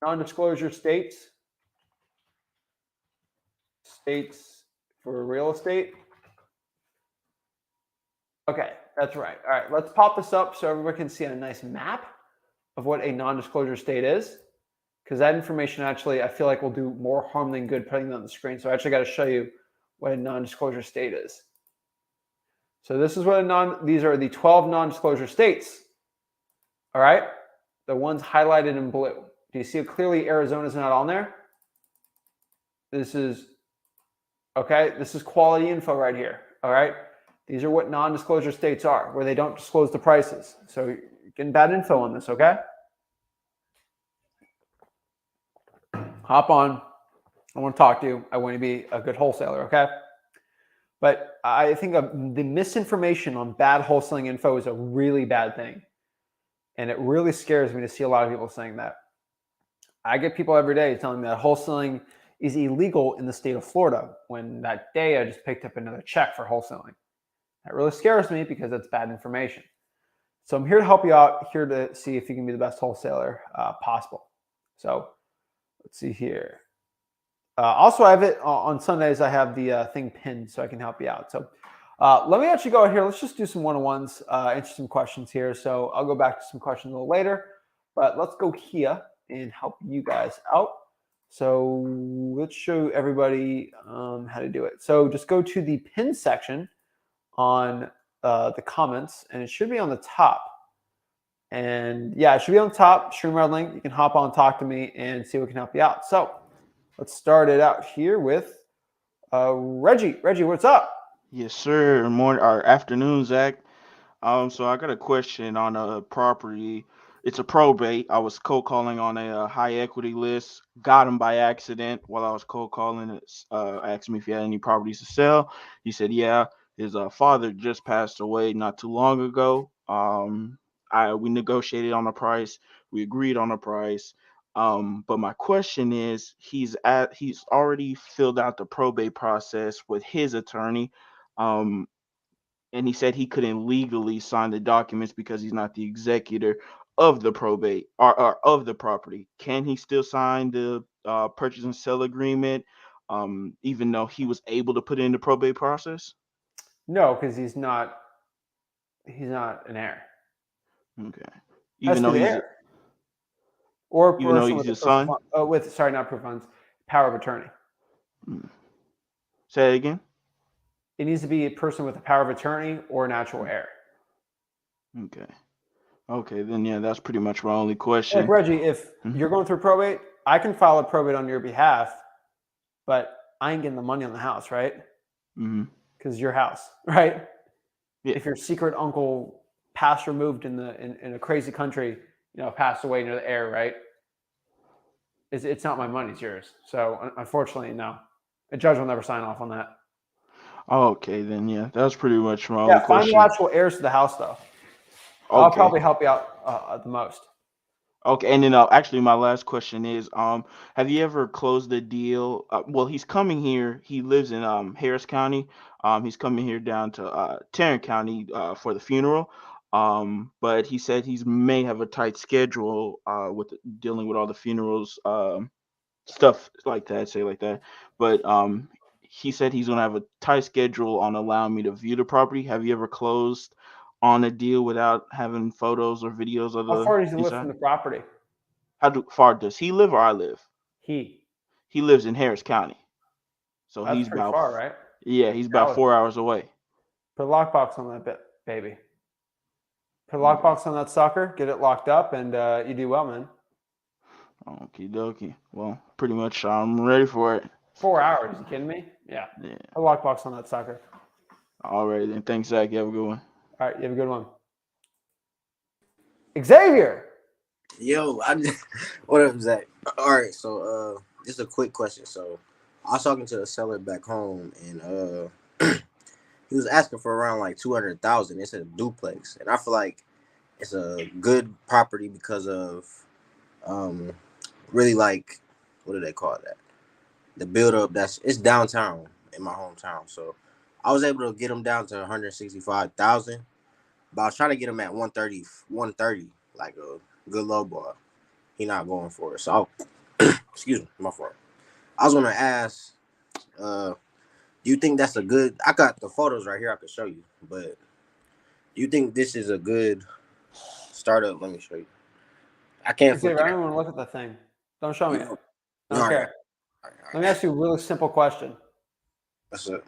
non-disclosure states for real estate. Okay, that's right. All right, let's pop this up so everyone can see a nice map of what a non-disclosure state is, because that information actually I feel like will do more harm than good putting it on the screen. So I actually got to show you what a non-disclosure state is. So this is what these are the 12 non-disclosure states. All right, the ones highlighted in blue. Do you see clearly Arizona's not on there? This is, okay, this is quality info right here. All right, these are what non-disclosure states are, where they don't disclose the prices. So you're getting bad info on this, okay? Hop on. I want to talk to you. I want to be a good wholesaler, okay? But I think the misinformation on bad wholesaling info is a really bad thing. And it really scares me to see a lot of people saying that. I get people every day telling me that wholesaling is illegal in the state of Florida, when that day I just picked up another check for wholesaling. That really scares me because it's bad information. So I'm here to help you out, here to see if you can be the best wholesaler possible. So let's see here. Also, I have it on Sundays. I have the thing pinned so I can help you out. So let me actually go here. Let's just do some one-on-ones, answer some questions here. So I'll go back to some questions a little later, but let's go here and help you guys out. So let's show everybody how to do it. So just go to the pin section on the comments, and it should be on the top. And yeah, it should be on the top. StreamYard link. You can hop on, talk to me, and see what can help you out. So let's start it out here with Reggie. Reggie, what's up? Yes, sir. Morning or afternoon, Zach. So I got a question on a property. It's a probate. I was cold calling on a, high equity list. Got him by accident while I was cold calling. Asked me if he had any properties to sell. He said, yeah. His father just passed away not too long ago. We negotiated on a price. We agreed on a price. But my question is, he's already filled out the probate process with his attorney. Um, and he said he couldn't legally sign the documents because he's not the executor of the probate or of the property. Can he still sign the purchase and sell agreement, even though he was able to put it in the probate process? No, because he's not an heir. Okay. Has Even to though be the he's heir. Or a even though person he's with a his proof son. not proof of funds, power of attorney. Mm. Say it again. It needs to be a person with a power of attorney or an actual heir. Okay. Okay, then yeah, that's pretty much my only Like question. Reggie, if Mhm. you're going through probate, I can file a probate on your behalf, but I ain't getting the money on the house, right? Mhm. Because it's your house, right? Yeah. If your secret uncle passed removed in a crazy country, passed away near the air, right? It's not my money, it's yours. So unfortunately, no. A judge will never sign off on that. Okay, then yeah, that's pretty much my only Yeah, find the question. actual heirs to the house, though. I'll Okay. probably help you out the most. Okay, and then actually, my last question is, have you ever closed a deal? Well, he's coming here. He lives in Harris County. He's coming here down to Tarrant County for the funeral. But he said he may have a tight schedule with dealing with all the funerals, stuff like that, say like that. But he said he's gonna have a tight schedule on allowing me to view the property. Have you ever closed on a deal without having photos or videos of How the far does he live inside? from the property? Far does he live or I live? He. He lives in Harris County, so That's he's pretty about far, right? yeah, he's about Dallas. 4 hours away. Put a lockbox on that bit, baby. Put a Okay, lockbox on that sucker, get it locked up, and you do well, man. Okie dokie. Well, pretty much I'm ready for it. 4 hours. You kidding me? Yeah. Yeah. A lockbox on that sucker. All right, then. Thanks, Zach. You have a good one. All right. You have a good one. Xavier. Yo, what up, Zach? All right, so just a quick question. So I was talking to a seller back home, and he was asking for around like 200,000. It's a duplex, and I feel like it's a good property because of really like, what do they call that? The build up. It's downtown in my hometown, so I was able to get him down to 165,000, but I was trying to get him at 130, like a good low ball. He not going for it. So, excuse me, my fault. I was gonna ask, do you think that's a good? I got the photos right here. I could show you, but do you think this is a good startup? Let me show you. I can't. Xavier, I don't want to look at the thing. Don't show me. I don't All care. right. All Let me ask you a really simple question. That's it.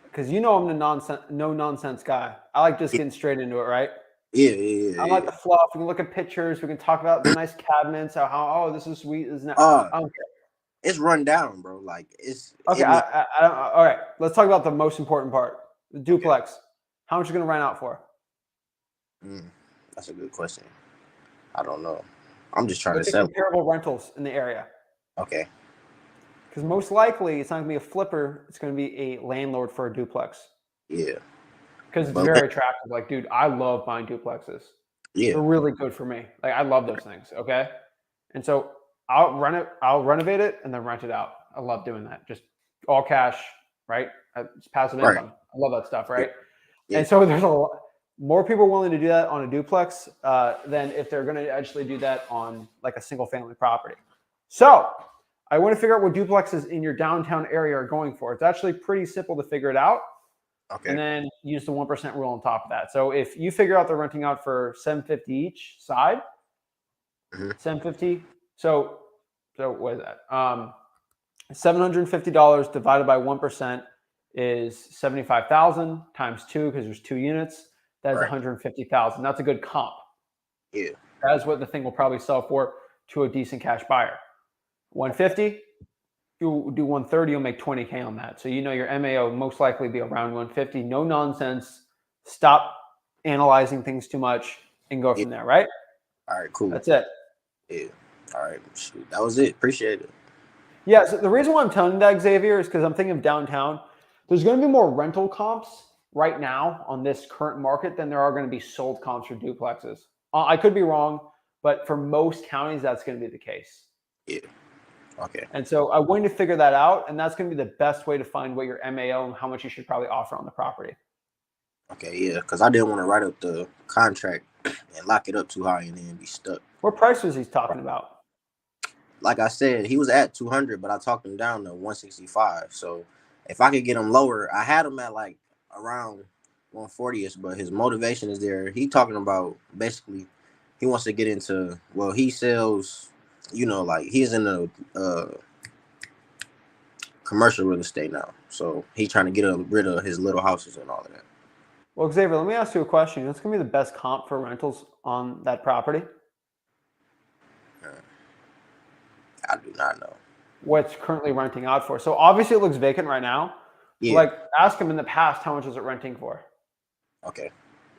Because you know I'm the no nonsense guy. I like just getting straight into it, right? Yeah. I like the fluff. We can look at pictures. We can talk about the nice cabinets. How this is sweet. Isn't it? I don't care. It's run down, bro. Like it's okay. I don't, all right. Let's talk about the most important part. The duplex. Okay. How much are you gonna rent out for? That's a good question. I don't know. I'm just trying to sell comparable rentals in the area. Okay. Because most likely it's not gonna be a flipper. It's gonna be a landlord for a duplex. Yeah. Because it's very attractive. Like, dude, I love buying duplexes. Yeah. They're really good for me. Like, I love those things. Okay. And so I'll renovate it and then rent it out. I love doing that. Just all cash, right? It's passive income. I love that stuff, right? Yeah. And so there's a lot more people willing to do that on a duplex than if they're going to actually do that on like a single family property. So I want to figure out what duplexes in your downtown area are going for. It's actually pretty simple to figure it out. Okay. And then use the 1% rule on top of that. So if you figure out they're renting out for $750 each side, $750. So what is that? $750 divided by 1% is 75,000 times 2 because there's 2 units. That is 150,000. That's a good comp. Yeah. That is what the thing will probably sell for to a decent cash buyer. 150. You do 130, you'll make 20K on that. So you know your MAO most likely be around 150. No nonsense. Stop analyzing things too much and go from there, right? All right, cool. That's it. Yeah. All right. Shoot. That was it. Appreciate it. Yeah. So the reason why I'm telling you that, Xavier, is because I'm thinking of downtown. There's going to be more rental comps right now on this current market than there are going to be sold comps for duplexes. I could be wrong, but for most counties, that's going to be the case. Yeah. Okay. And so I wanted to figure that out, and that's going to be the best way to find what your MAO and how much you should probably offer on the property. Okay, yeah, because I didn't want to write up the contract and lock it up too high and then be stuck. What price was he talking about? Like I said, he was at 200, but I talked him down to 165. So if I could get him lower, I had him at like around 140ish, but his motivation is there. He talking about basically he wants to get into, well, he sells, you know, like he's in the commercial real estate now. So he's trying to get rid of his little houses and all of that. Well, Xavier, let me ask you a question. What's going to be the best comp for rentals on that property? I do not know. What's currently renting out for? So obviously it looks vacant right now. Yeah. Like ask him in the past, how much is it renting for? Okay.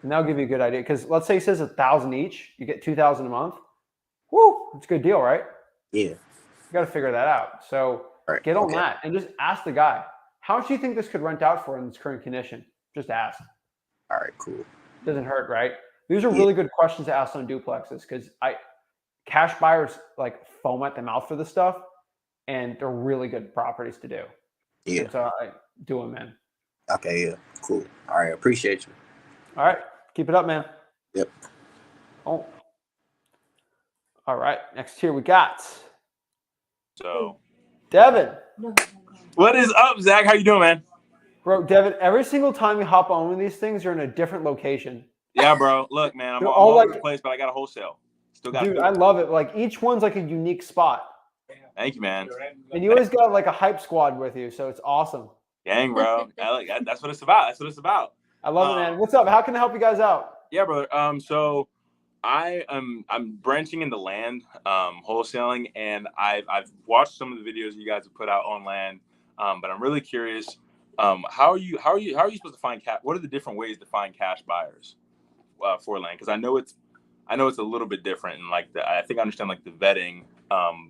And that'll give you a good idea. Because let's say he says 1,000 each, you get 2,000 a month. Woo, it's a good deal, right? Yeah. You got to figure that out. So get on that and just ask the guy, how much do you think this could rent out for in its current condition? Just ask. All right, cool. Doesn't hurt, right? These are really good questions to ask on duplexes because cash buyers like foam at the mouth for this stuff, and they're really good properties to do. Yeah. And so I do them, man. Okay, yeah, cool. All right, appreciate you. All right, keep it up, man. Yep. Oh. All right, next here we got. So, Devin. What is up, Zach? How you doing, man? Bro, Devin, every single time you hop on one of these things, you're in a different location. Yeah, bro. Look, man, I'm all over the place, but I got a wholesale. Still got. Dude, I love it. Like each one's like a unique spot. Thank you, man. And you always got like a hype squad with you, so it's awesome. Dang, bro. That's what it's about. That's what it's about. I love it, man. What's up? How can I help you guys out? Yeah, brother. So I'm branching into land, wholesaling, and I've watched some of the videos you guys have put out on land, but I'm really curious. How are you supposed to find cash? What are the different ways to find cash buyers for land? Because I know it's a little bit different, and like I think I understand like the vetting,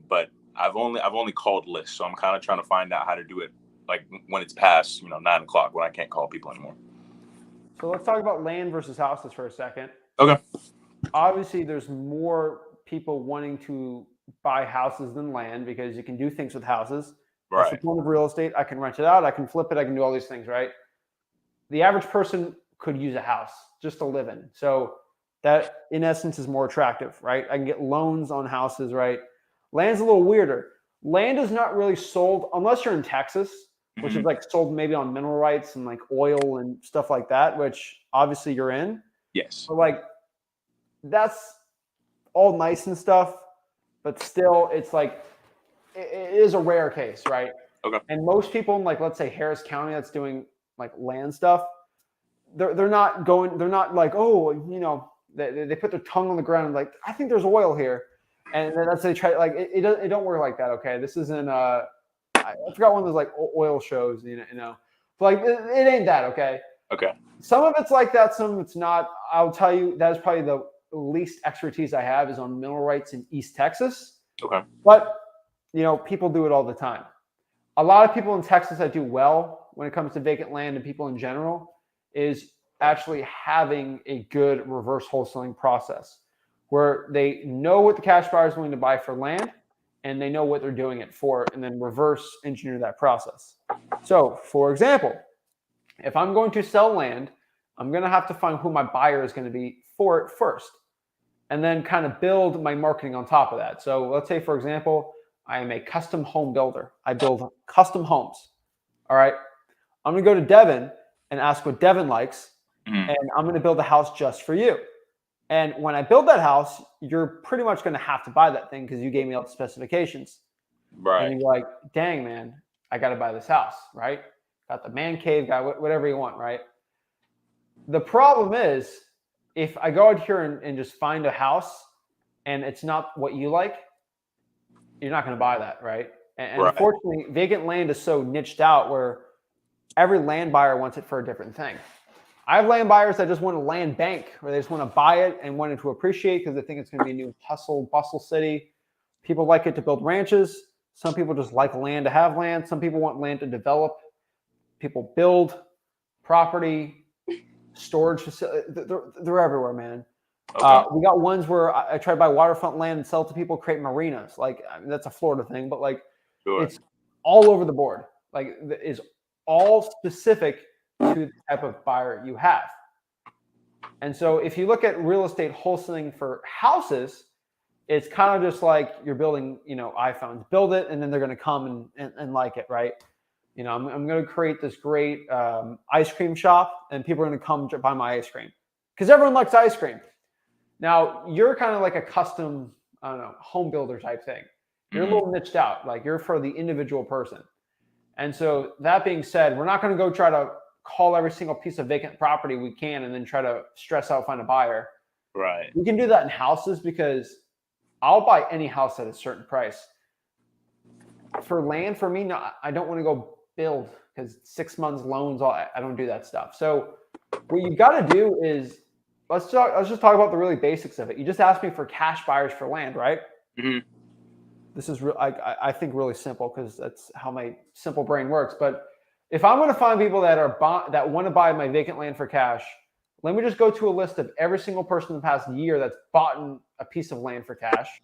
but I've only called lists, so I'm kind of trying to find out how to do it like when it's past 9 o'clock when I can't call people anymore. So let's talk about land versus houses for a second. Okay. Obviously, there's more people wanting to buy houses than land because you can do things with houses. That's the Right. point of real estate. I can rent it out. I can flip it. I can do all these things, right? The average person could use a house just to live in. So that, in essence, is more attractive, right? I can get loans on houses, right? Land's a little weirder. Land is not really sold unless you're in Texas, which is like sold maybe on mineral rights and like oil and stuff like that, which obviously you're in. Yes. But like, that's all nice and stuff, but still it's like it is a rare case, right? Okay. And most people in, like, let's say Harris County that's doing like land stuff, they're not like, oh, they put their tongue on the ground and like, I think there's oil here, and then that's they try, like, it don't work like that. Okay, this isn't I forgot one of those like oil shows, but like it ain't that. Okay. Okay. Some of it's like that, some of it's not. I'll tell you, that's probably the least expertise I have is on mineral rights in East Texas. Okay. But, people do it all the time. A lot of people in Texas that do well when it comes to vacant land and people in general is actually having a good reverse wholesaling process where they know what the cash buyer is willing to buy for land and they know what they're doing it for, and then reverse engineer that process. So, for example, if I'm going to sell land, I'm going to have to find who my buyer is going to be for it first, and then kind of build my marketing on top of that. So let's say, for example, I am a custom home builder. I build custom homes. All right. I'm going to go to Devin and ask what Devin likes, and I'm going to build a house just for you. And when I build that house, you're pretty much going to have to buy that thing because you gave me all the specifications. Right. And you're like, dang, man, I got to buy this house, right? Got the man cave, got whatever you want, right? The problem is, if I go out here and just find a house and it's not what you like, you're not going to buy that, right? And Right. Unfortunately, vacant land is so niched out where every land buyer wants it for a different thing. I have land buyers that just want a land bank, where they just want to buy it and want it to appreciate because they think it's going to be a new hustle, bustle city. People like it to build ranches. Some people just like land to have land. Some people want land to develop. People build property, storage facility. They're everywhere, man. Okay. We got ones where I try to buy waterfront land and sell to people, create marinas. Like, I mean, that's a Florida thing, but like, Sure. it's all over the board. Like, it's all specific to the type of buyer you have. And so if you look at real estate wholesaling for houses, it's kind of just like you're building, iPhones. Build it, and then they're going to come and like it, right? I'm going to create this great ice cream shop, and people are going to come buy my ice cream because everyone likes ice cream. Now, you're kind of like a custom, I don't know, home builder type thing. You're a little niched out. Like, you're for the individual person. And so that being said, we're not going to go try to call every single piece of vacant property we can and then try to stress out, find a buyer. Right. We can do that in houses because I'll buy any house at a certain price. For land, for me, no, I don't want to go build because 6 months loans, I don't do that stuff. So what you got to do is, let's just talk about the really basics of it. You just asked me for cash buyers for land, right? Mm-hmm. This is I think really simple because that's how my simple brain works. But if I'm going to find people that want to buy my vacant land for cash, let me just go to a list of every single person in the past year that's bought a piece of land for cash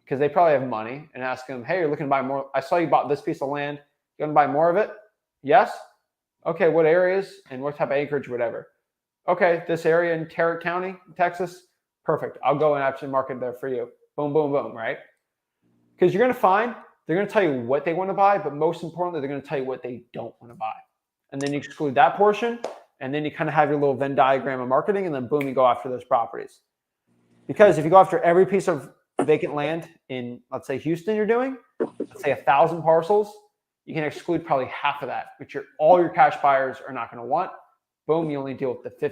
because they probably have money, and ask them, hey, you're looking to buy more. I saw you bought this piece of land. You going to buy more of it? Yes. Okay. What areas and what type of acreage, whatever. Okay. This area in Tarrant County, Texas. Perfect. I'll go and actually market there for you. Boom, boom, boom. Right. Because you're going to find they're going to tell you what they want to buy, but most importantly, they're going to tell you what they don't want to buy. And then you exclude that portion, and then you kind of have your little Venn diagram of marketing, and then boom, you go after those properties. Because if you go after every piece of vacant land in, let's say, Houston, you're doing, let's say 1,000 parcels, you can exclude probably half of that, which all your cash buyers are not going to want. Boom, you only deal with the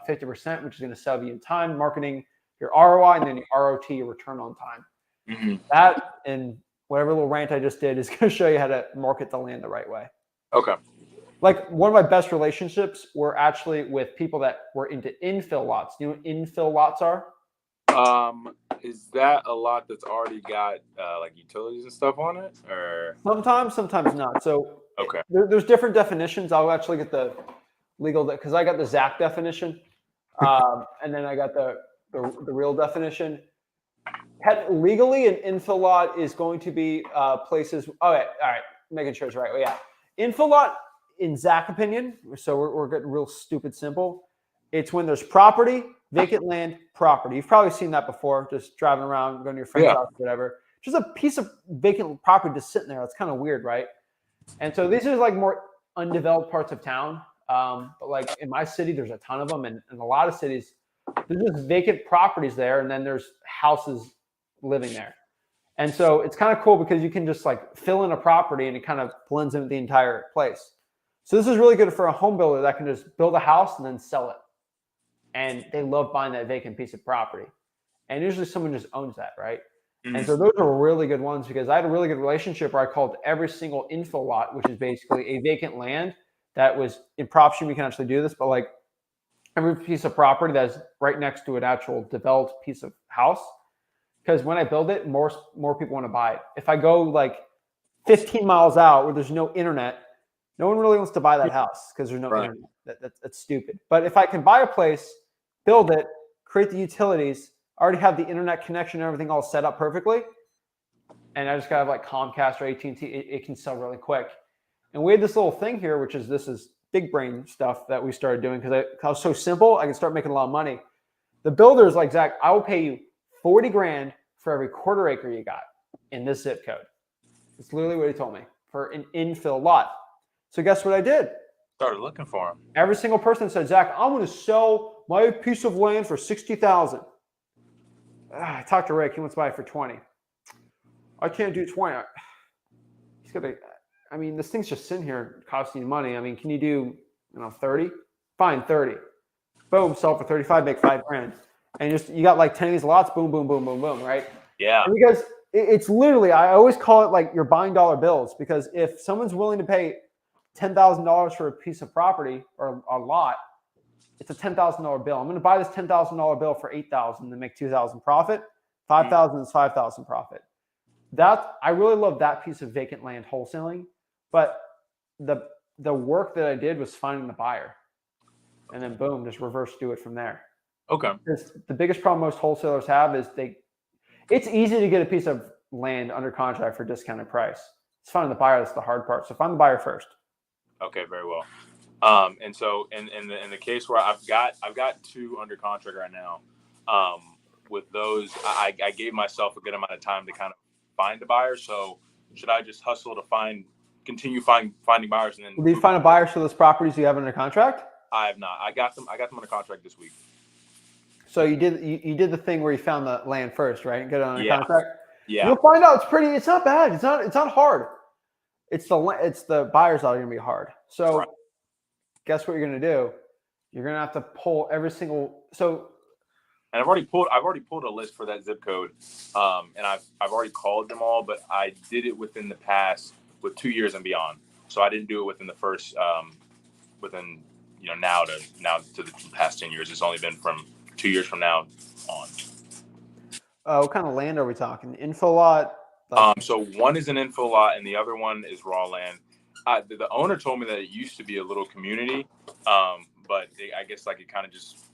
50%, which is going to save you time, marketing, your ROI, and then your ROT, your return on time. Mm-hmm. That and whatever little rant I just did is going to show you how to market the land the right way. Okay. Like one of my best relationships were actually with people that were into infill lots. You know what infill lots are? Is that a lot that's already got like utilities and stuff on it, or Sometimes not. So okay, there's different definitions. I'll actually get the legal because I got the Zach definition, and then I got the real definition. Legally, an infill lot is going to be places. All right, making sure it's right. Well, yeah, infill lot in Zach's opinion. So we're getting real stupid simple. It's when there's property, vacant land, property. You've probably seen that before, just driving around, going to your friend's house, whatever. Just a piece of vacant property just sitting there. It's kind of weird, right? And so these are like more undeveloped parts of town. But like in my city, there's a ton of them. And in a lot of cities, there's just vacant properties there. And then there's houses living there. And so it's kind of cool because you can just like fill in a property and it kind of blends into the entire place. So this is really good for a home builder that can just build a house and then sell it. And they love buying that vacant piece of property. And usually someone just owns that, right? Mm-hmm. And so those are really good ones because I had a really good relationship where I called every single infill lot, which is basically a vacant land that was in prop stream. You can actually do this, but like every piece of property that's right next to an actual developed piece of house. Because when I build it, more people want to buy it. If I go like 15 miles out where there's no internet, no one really wants to buy that house because there's no internet. That's stupid. But if I can buy a place, build it, create the utilities, already have the internet connection and everything all set up perfectly, and I just got to have like Comcast or AT&T, it can sell really quick. And we had this little thing here, which is this is big brain stuff that we started doing because I was so simple, I can start making a lot of money. The builder is like, Zach, I will pay you 40 grand for every quarter acre you got in this zip code. It's literally what he told me for an infill lot. So guess what I did? Started looking for them. Every single person said, Zach, I'm going to sell my piece of land for $60,000. I talked to Rick. He wants to buy it for 20. I can't do 20. He's got to. I mean, this thing's just sitting here costing you money. I mean, can you do 30? Fine, 30. Boom, sell for 35, make 5 grand. And you got like 10 of these lots. Boom, boom, boom, boom, boom. Right? Yeah. And because it's literally, I always call it like you're buying dollar bills because if someone's willing to pay $10,000 for a piece of property or a lot, it's a $10,000 bill. I'm going to buy this $10,000 bill for $8,000 and make $2,000 profit. $5,000 is $5,000 profit. I really love that piece of vacant land wholesaling, but the work that I did was finding the buyer, and then boom, just reverse do it from there. Okay. Because the biggest problem most wholesalers have is it's easy to get a piece of land under contract for a discounted price. It's finding the buyer that's the hard part. So find the buyer first. Okay, very well. And so in the case where I've got 2 under contract right now, with those, I gave myself a good amount of time to kind of find a buyer. So should I just hustle to continue finding buyers and then? Did you find a buyer for those properties you have under contract? I have not. I got them under contract this week. So you did the thing where you found the land first, right? And get it under contract. Yeah. You'll find out it's not bad. It's not hard. It's the buyers that are going to be hard. So guess what you're going to do? You're going to have to pull every single. And I've already pulled a list for that zip code, and I've already called them all, but I did it within the past with 2 years and beyond. So I didn't do it within the first now to the past 10 years. It's only been from 2 years from now on. What kind of land are we talking? Infill lot? So one is an infill lot, and the other one is raw land. The owner told me that it used to be a little community, but I guess like it kind of just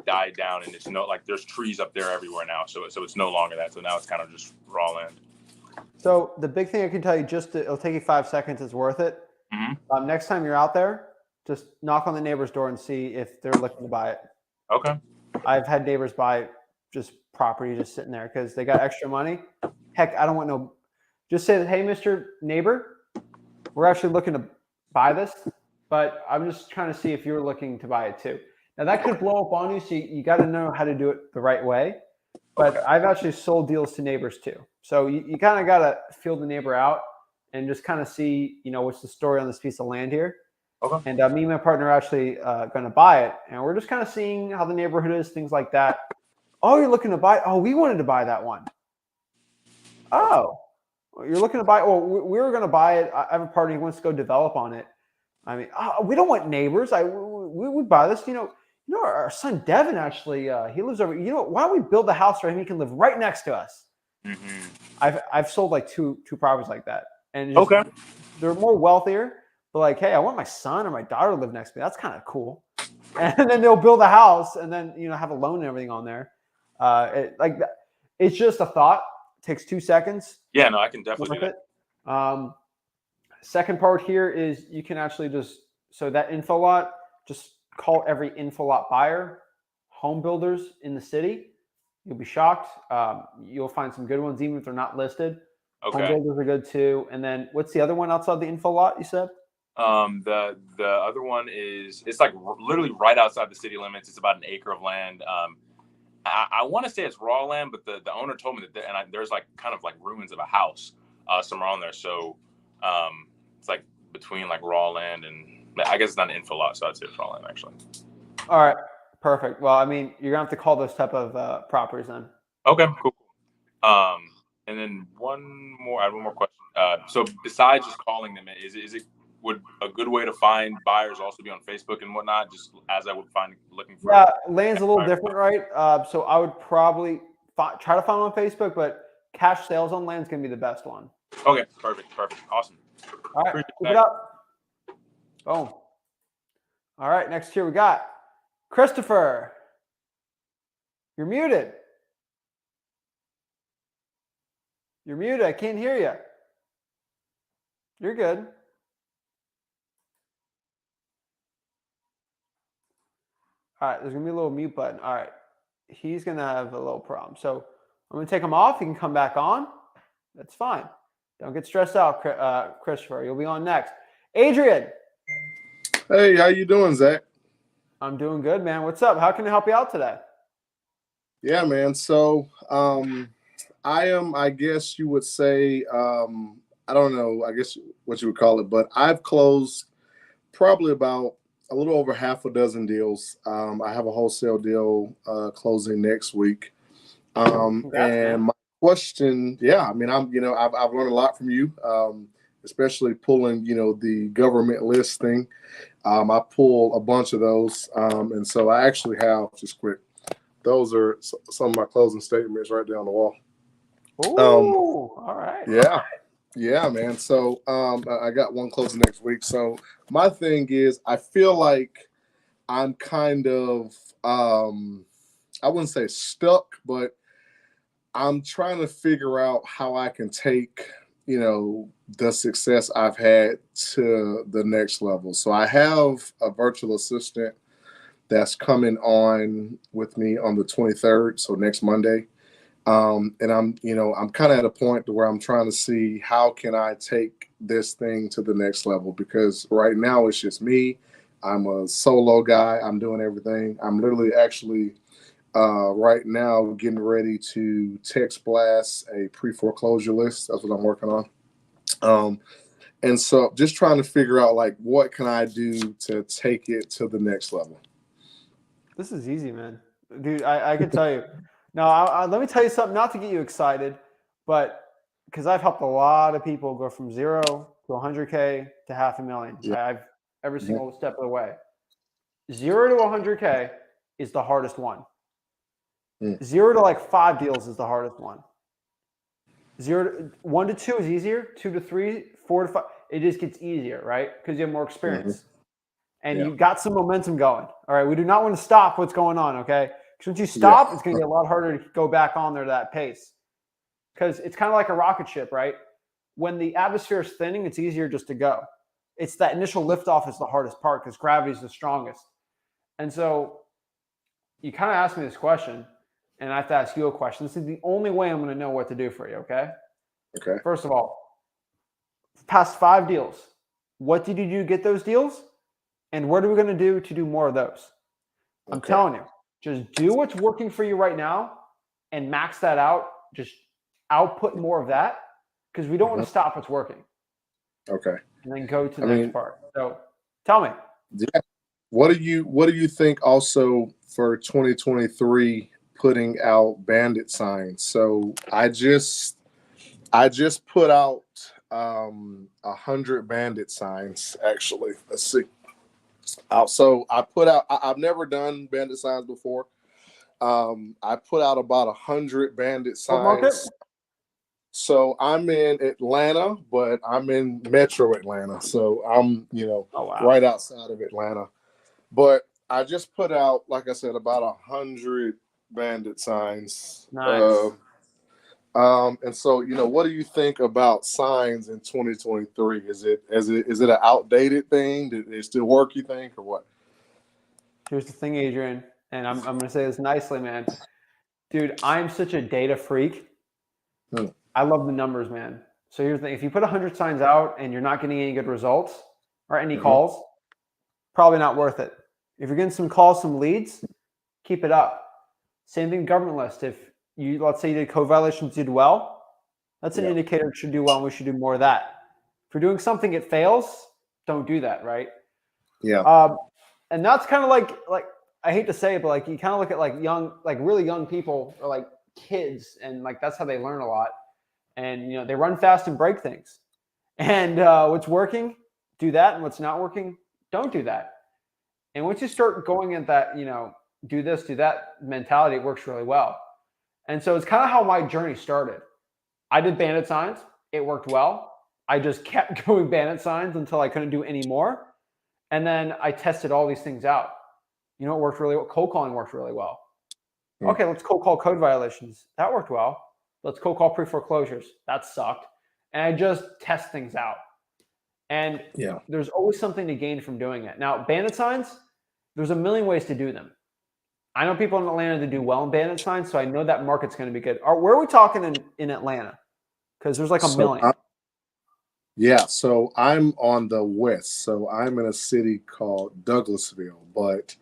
died down, and it's there's trees up there everywhere now. So it's no longer that. So now it's kind of just raw land. So the big thing I can tell you, it'll take you 5 seconds. It's worth it. Mm-hmm. Next time you're out there, just knock on the neighbor's door and see if they're looking to buy it. Okay. I've had neighbors buy just property just sitting there because they got extra money. Heck, I don't want no. Just say, hey, Mr. Neighbor, we're actually looking to buy this, but I'm just trying to see if you're looking to buy it too. Now that could blow up on you, so you got to know how to do it the right way. But I've actually sold deals to neighbors too. So you kind of got to feel the neighbor out and just kind of see, what's the story on this piece of land here. Okay. And me and my partner are actually going to buy it. And we're just kind of seeing how the neighborhood is, things like that. Oh, you're looking to buy. Oh, we wanted to buy that one. Oh, you're looking to buy. Well, we were going to buy it. I have a partner who wants to go develop on it. I mean, we don't want neighbors. We would buy this. Our son Devin actually, he lives over. Why don't we build a house for him? He can live right next to us. I've sold like two properties like that, and they're more wealthier. But like, hey, I want my son or my daughter to live next to me. That's kind of cool. And then they'll build a house, and then have a loan and everything on there. It's just a thought. It takes 2 seconds. Yeah, no, I can definitely do that. Second part here is you can actually so that info lot, just call every info lot buyer, home builders in the city. You'll be shocked. You'll find some good ones, even if they're not listed. Okay. Home builders are good too. And then what's the other one outside the info lot you said? The other one it's like literally right outside the city limits. It's about an acre of land. I want to say it's raw land, but the owner told me that there's like kind of like ruins of a house somewhere on there. So it's like between like raw land and I guess it's not an info lot, so I'd say it's raw land actually. All right, perfect. Well, I mean, you're gonna have to call those type of properties then. Okay, cool. And then I have one more question. So besides just calling them, would a good way to find buyers also be on Facebook and whatnot, just as I would find looking for? Yeah, land's a little different, right? So I would probably try to find them on Facebook, but cash sales on land's gonna be the best one. Okay, perfect, awesome. All right, keep it up. Boom. All right, next here we got Christopher. You're muted. You're muted. I can't hear you. You're good. All right, there's going to be a little mute button. All right, he's going to have a little problem. So I'm going to take him off. He can come back on. That's fine. Don't get stressed out, Christopher. You'll be on next. Adrian. Hey, how you doing, Zach? I'm doing good, man. What's up? How can I help you out today? Yeah, man. So I am, I guess you would say, I don't know, I guess what you would call it, but I've closed probably about a little over half a dozen deals. I have a wholesale deal closing next week. And my question, yeah, I mean, I've learned a lot from you, especially pulling, the government listing. I pull a bunch of those. And so I actually have, just quick, those are some of my closing statements right there on the wall. Oh, all right. Yeah, man. So I got one closing next week. So my thing is, I feel like I'm kind of, I wouldn't say stuck, but I'm trying to figure out how I can take, the success I've had to the next level. So I have a virtual assistant that's coming on with me on the 23rd, so next Monday. And I'm kind of at a point to where I'm trying to see how can I take this thing to the next level, because right now it's just me. I'm a solo guy. I'm doing everything. I'm literally actually right now getting ready to text blast a pre-foreclosure list. That's what I'm working on. And so just trying to figure out, like, what can I do to take it to the next level? This is easy, man. Dude, I can tell you. Now, let me tell you something, not to get you excited, but because I've helped a lot of people go from 0 to 100K to $500,000. Yeah. I've every single step of the way. 0 to 100K is the hardest one. 0 to like 5 deals is the hardest one. 1 to 2 is easier. 2 to 3, 4 to 5. It just gets easier, right? Because you have more experience. And you've got some momentum going. All right. We do not want to stop what's going on. Okay. Because once you stop, it's going to get a lot harder to go back on there to that pace. Because it's kind of like a rocket ship, right? When the atmosphere is thinning, it's easier just to go. It's that initial liftoff is the hardest part because gravity is the strongest. And so you kind of asked me this question, and I have to ask you a question. This is the only way I'm going to know what to do for you, okay? Okay. First of all, past 5 deals, what did you do to get those deals? And what are we going to do to do more of those? I'm telling you, just do what's working for you right now and max that out. Just output more of that because we don't want to stop what's working. Okay. And then go to the next part. So tell me. Yeah. What do you think also for 2023 putting out bandit signs. So I just put out 100 bandit signs. Actually, let's see. So I put out. I've never done bandit signs before. I put out about 100 bandit What market? signs. So I'm in Atlanta, but I'm in Metro Atlanta. So I'm, Oh, wow. right outside of Atlanta. But I just put out, like I said, about 100 bandit signs. Nice. And so, what do you think about signs in 2023? Is it an outdated thing? Did it still work, you think, or what? Here's the thing, Adrian, and I'm going to say this nicely, man. Dude, I'm such a data freak. I love the numbers, man. So here's the thing. If you put 100 signs out and you're not getting any good results or any calls, probably not worth it. If you're getting some calls, some leads, keep it up. Same thing, government list. If you, let's say you did code violations, did well, that's an indicator it should do well, and we should do more of that. If you're doing something, it fails, don't do that, right? Yeah. And that's kind of like I hate to say it, but like you kind of look at like really young people or like kids, and like that's how they learn a lot. And they run fast and break things. And what's working, do that, and what's not working, don't do that. And once you start going at that, do this, do that mentality, it works really well. And so it's kind of how my journey started. I did bandit signs. It worked well. I just kept doing bandit signs until I couldn't do any more. And then I tested all these things out. It worked really well. Cold calling worked really well. Okay, let's cold call code violations. That worked well. Let's cold call pre-foreclosures. That sucked. And I just test things out. And there's always something to gain from doing it. Now, bandit signs, there's a million ways to do them. I know people in Atlanta that do well in bandit signs, so I know that market's going to be good. Where are we talking in Atlanta? Because there's like a million. So I'm on the west. So I'm in a city called Douglasville. But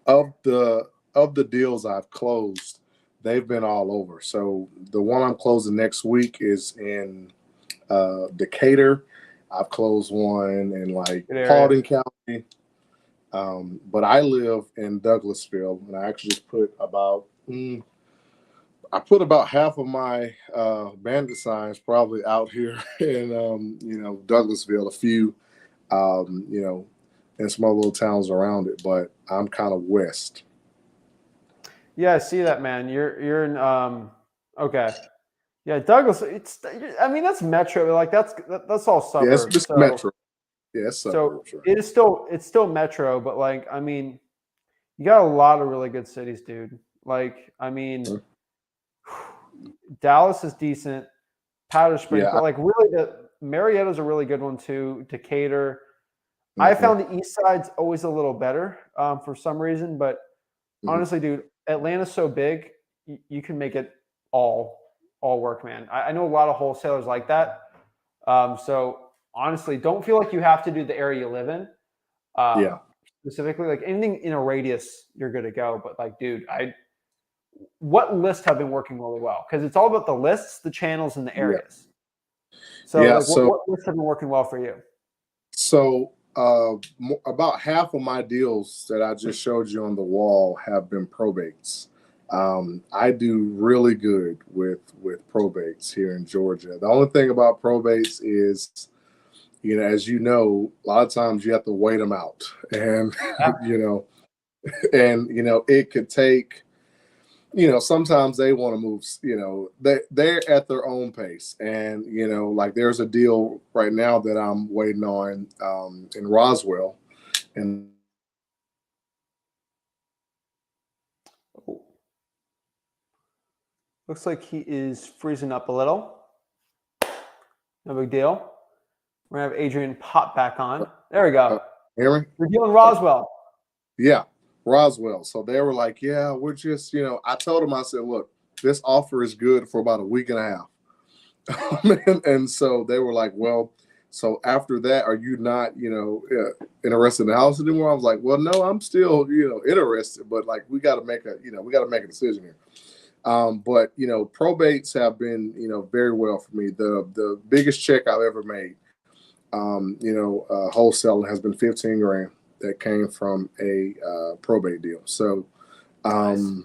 of the deals I've closed, they've been all over. So the one I'm closing next week is in Decatur. I've closed one in like Paulding County. But I live in Douglasville, and I actually just put about half of my bandit signs probably out here in Douglasville, a few in small little towns around it, but I'm kind of west. Yeah, I see that, man. You're in okay. Yeah, Douglas, that's metro, like that's all suburbs. Yeah, it's metro. Yeah, it's suburbs, so right. it's still metro, but like you got a lot of really good cities, dude. Like Dallas is decent, Powder Springs, but like really Marietta's a really good one too. Decatur. I found the east side's always a little better for some reason, but honestly, dude, Atlanta's so big, you can make it all work, man. I know a lot of wholesalers like that. So honestly, don't feel like you have to do the area you live in. Specifically, like anything in a radius, you're good to go. But like, dude, what lists have been working really well? Because it's all about the lists, the channels, and the areas. So, what lists have been working well for you? So about half of my deals that I just showed you on the wall have been probates. I do really good with probates here in Georgia. The only thing about probates is, as you know, a lot of times you have to wait them out, and it could take. Sometimes they want to move. They're at their own pace, and like there's a deal right now that I'm waiting on in Roswell, and looks like he is freezing up a little. No big deal. We're gonna have Adrian pop back on. There we go. Hear me? We're dealing Roswell. Yeah. Roswell. So they were like, yeah, we're just, I told them, I said, look, this offer is good for about a week and a half. And so they were like, well, so after that, are you not, interested in the house anymore? I was like, well, no, I'm still, interested, but like, we got to make a decision here. But, probates have been, very well for me. The biggest check I've ever made, wholesaling has been $15,000. That came from a probate deal. So, Nice.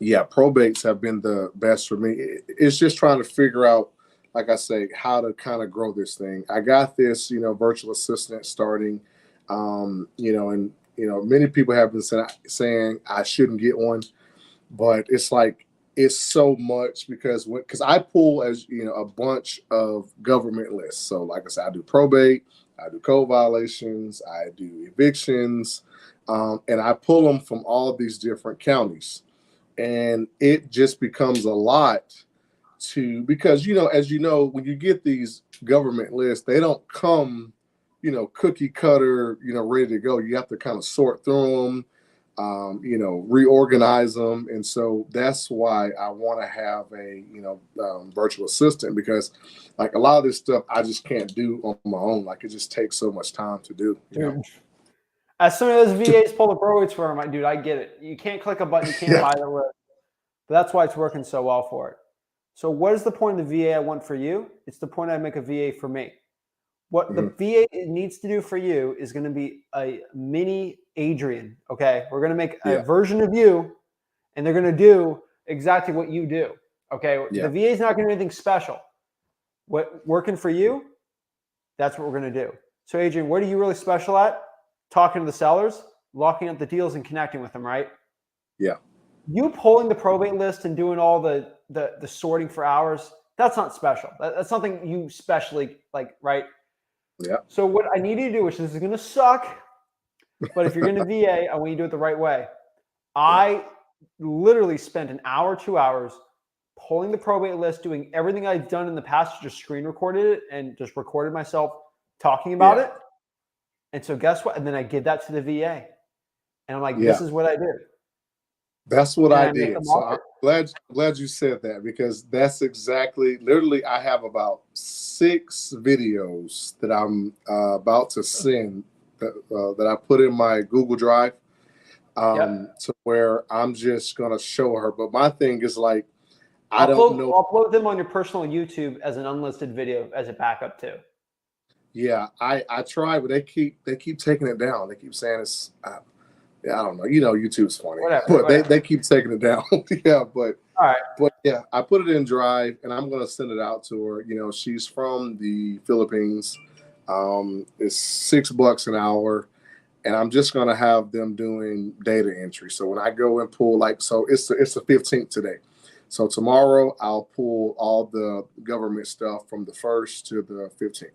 Yeah, probates have been the best for me. It's just trying to figure out, like I say, how to kind of grow this thing. I got this, virtual assistant starting, and many people have been saying I shouldn't get one, but it's like it's so much because I pull a bunch of government lists. So like I said, I do probate, I do code violations, I do evictions, and I pull them from all these different counties. And it just becomes a lot because as you know, when you get these government lists, they don't come cookie cutter, ready to go. You have to kind of sort through them, reorganize them. And so that's why I want to have a virtual assistant, because like a lot of this stuff I just can't do on my own. Like it just takes so much time to do. Dude, as soon as VAs pull the probates for him, dude, I get it. You can't click a button, you can't buy the list. But that's why it's working so well for it. So what is the point of the VA I want for you? It's the point I make a VA for me. What the VA needs to do for you is going to be a mini Adrian, okay? We're going to make a version of you, and they're going to do exactly what you do, okay? The VA is not going to do anything special. What working for you, that's what we're going to do. So Adrian, what are you really special at? Talking to the sellers, locking up the deals, and connecting with them, right? Yeah. You pulling the probate list and doing all the sorting for hours, that's not special. That's something you specially like, right? Yeah. So what I need you to do, which this is going to suck, but if you're going to VA, I want you to do it the right way. I literally spent an hour, 2 hours pulling the probate list, doing everything I've done in the past, just screen recorded it and just recorded myself talking about it. And so guess what? And then I give that to the VA. And I'm like, this is what I did. That's what I did. So I'm glad you said that, because that's exactly, literally, I have about 6 videos that I'm about to send that I put in my Google Drive to where I'm just going to show her. But my thing is like, I don't know. Upload them on your personal YouTube as an unlisted video as a backup too. Yeah, I try, but they keep taking it down. They keep saying it's I don't know. YouTube's funny, but they keep taking it down. But all right. But yeah, I put it in Drive, and I'm gonna send it out to her. She's from the Philippines. It's $6 an hour, and I'm just gonna have them doing data entry. So when I go and pull, it's the 15th today. So tomorrow I'll pull all the government stuff from the 1st to the 15th.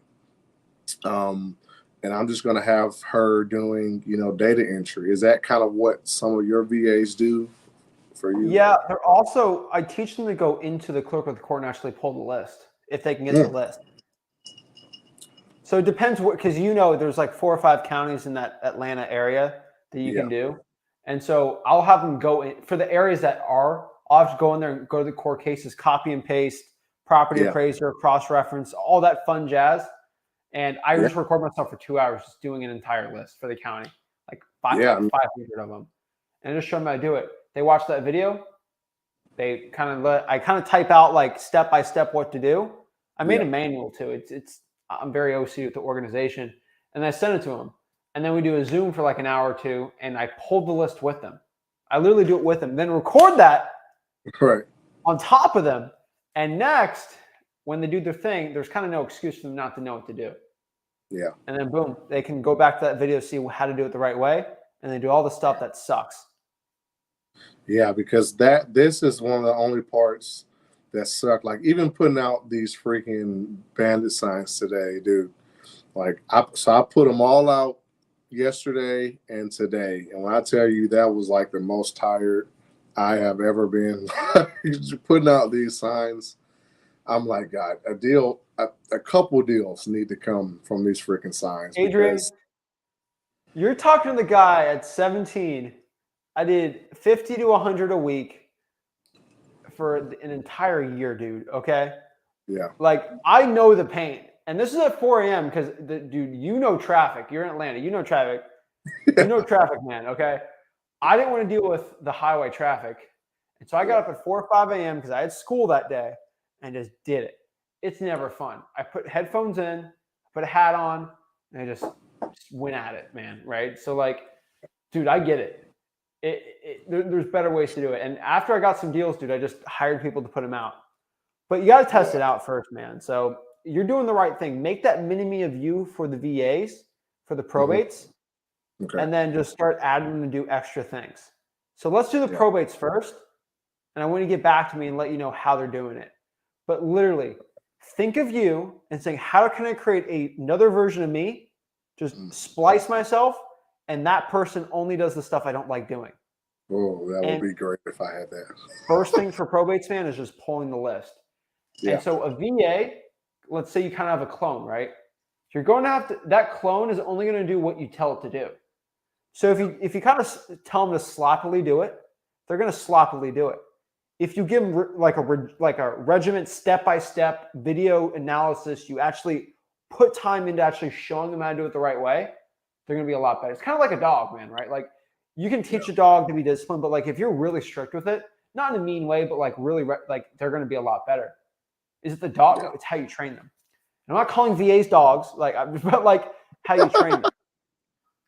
And I'm just going to have her doing, data entry. Is that kind of what some of your VAs do for you? Yeah, they're also, I teach them to go into the clerk of the court and actually pull the list if they can get the list. So it depends because there's like 4 or 5 counties in that Atlanta area that you can do. And so I'll have them go in for the areas that I'll have to go in there and go to the court cases, copy and paste, property appraiser, cross-reference, all that fun jazz. And I just record myself for 2 hours just doing an entire list for the county, like 500 of them. And just show them how to do it. They watch that video. I kind of type out like step by step what to do. I made a manual too. I'm very OC with the organization, and I send it to them. And then we do a Zoom for like an hour or 2, and I pulled the list with them. I literally do it with them, then record that on top of them. And next, when they do their thing, there's kind of no excuse for them not to know what to do. Yeah. And then boom, they can go back to that video, see how to do it the right way, and they do all the stuff that sucks. Yeah, because this is one of the only parts that suck. Like even putting out these freaking bandit signs today, dude. Like I put them all out yesterday and today, and when I tell you that was like the most tired I have ever been putting out these signs, I'm like, God, a couple deals need to come from these freaking signs. Adrian, you're talking to the guy at 17. I did 50 to 100 a week for an entire year, dude. Okay. Yeah. Like I know the pain, and this is at 4 a.m. because dude, traffic. You're in Atlanta. Traffic. Traffic, man. Okay. I didn't want to deal with the highway traffic, and so I got up at 4 or 5 a.m. because I had school that day and just did it. It's never fun. I put headphones in, put a hat on, and I just went at it, man. Right. So like, dude, I get it. there's better ways to do it. And after I got some deals, dude, I just hired people to put them out. But you got to test it out first, man. So you're doing the right thing. Make that mini-me of you for the VAs, for the probates, and then just start adding them to do extra things. So let's do the probates first. And I want you to get back to me and let you know how they're doing it. But literally, think of you and saying, how can I create another version of me? Just splice myself, and that person only does the stuff I don't like doing. Oh, that would be great if I had that. First thing for probates, man, is just pulling the list. And so a VA, let's say you kind of have a clone, right? You're going to have to, that clone is only going to do what you tell it to do. So if you kind of tell them to sloppily do it, they're going to sloppily do it. If you give them like a regiment step-by-step video analysis, you actually put time into actually showing them how to do it the right way, they're going to be a lot better. It's kind of like a dog, man, right? Like you can teach a dog to be disciplined, but like if you're really strict with it, not in a mean way, but like really like they're going to be a lot better. Is it the dog? No, it's how you train them. I'm not calling VAs dogs, but like how you train them.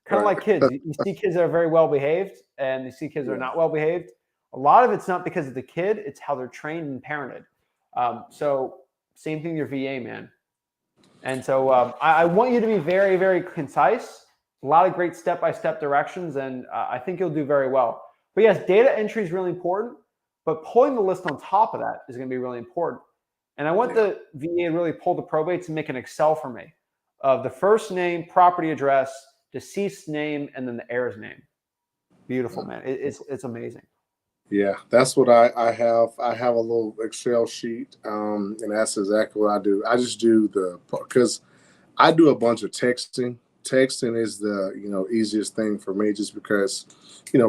Kind of like kids. You see kids that are very well behaved, and you see kids that are not well behaved. A lot of it's not because of the kid; it's how they're trained and parented. So same thing with your VA, man. And so I want you to be very, very concise. A lot of great step-by-step directions, and I think you'll do very well. But yes, data entry is really important, but pulling the list on top of that is going to be really important. And I want the VA to really pull the probates and make an Excel for me of the first name, property address, deceased name, and then the heir's name. Beautiful, man. It's amazing. Yeah, that's what I have. I have a little Excel sheet, and that's exactly what I do. I just do because I do a bunch of texting. Texting is the easiest thing for me, just because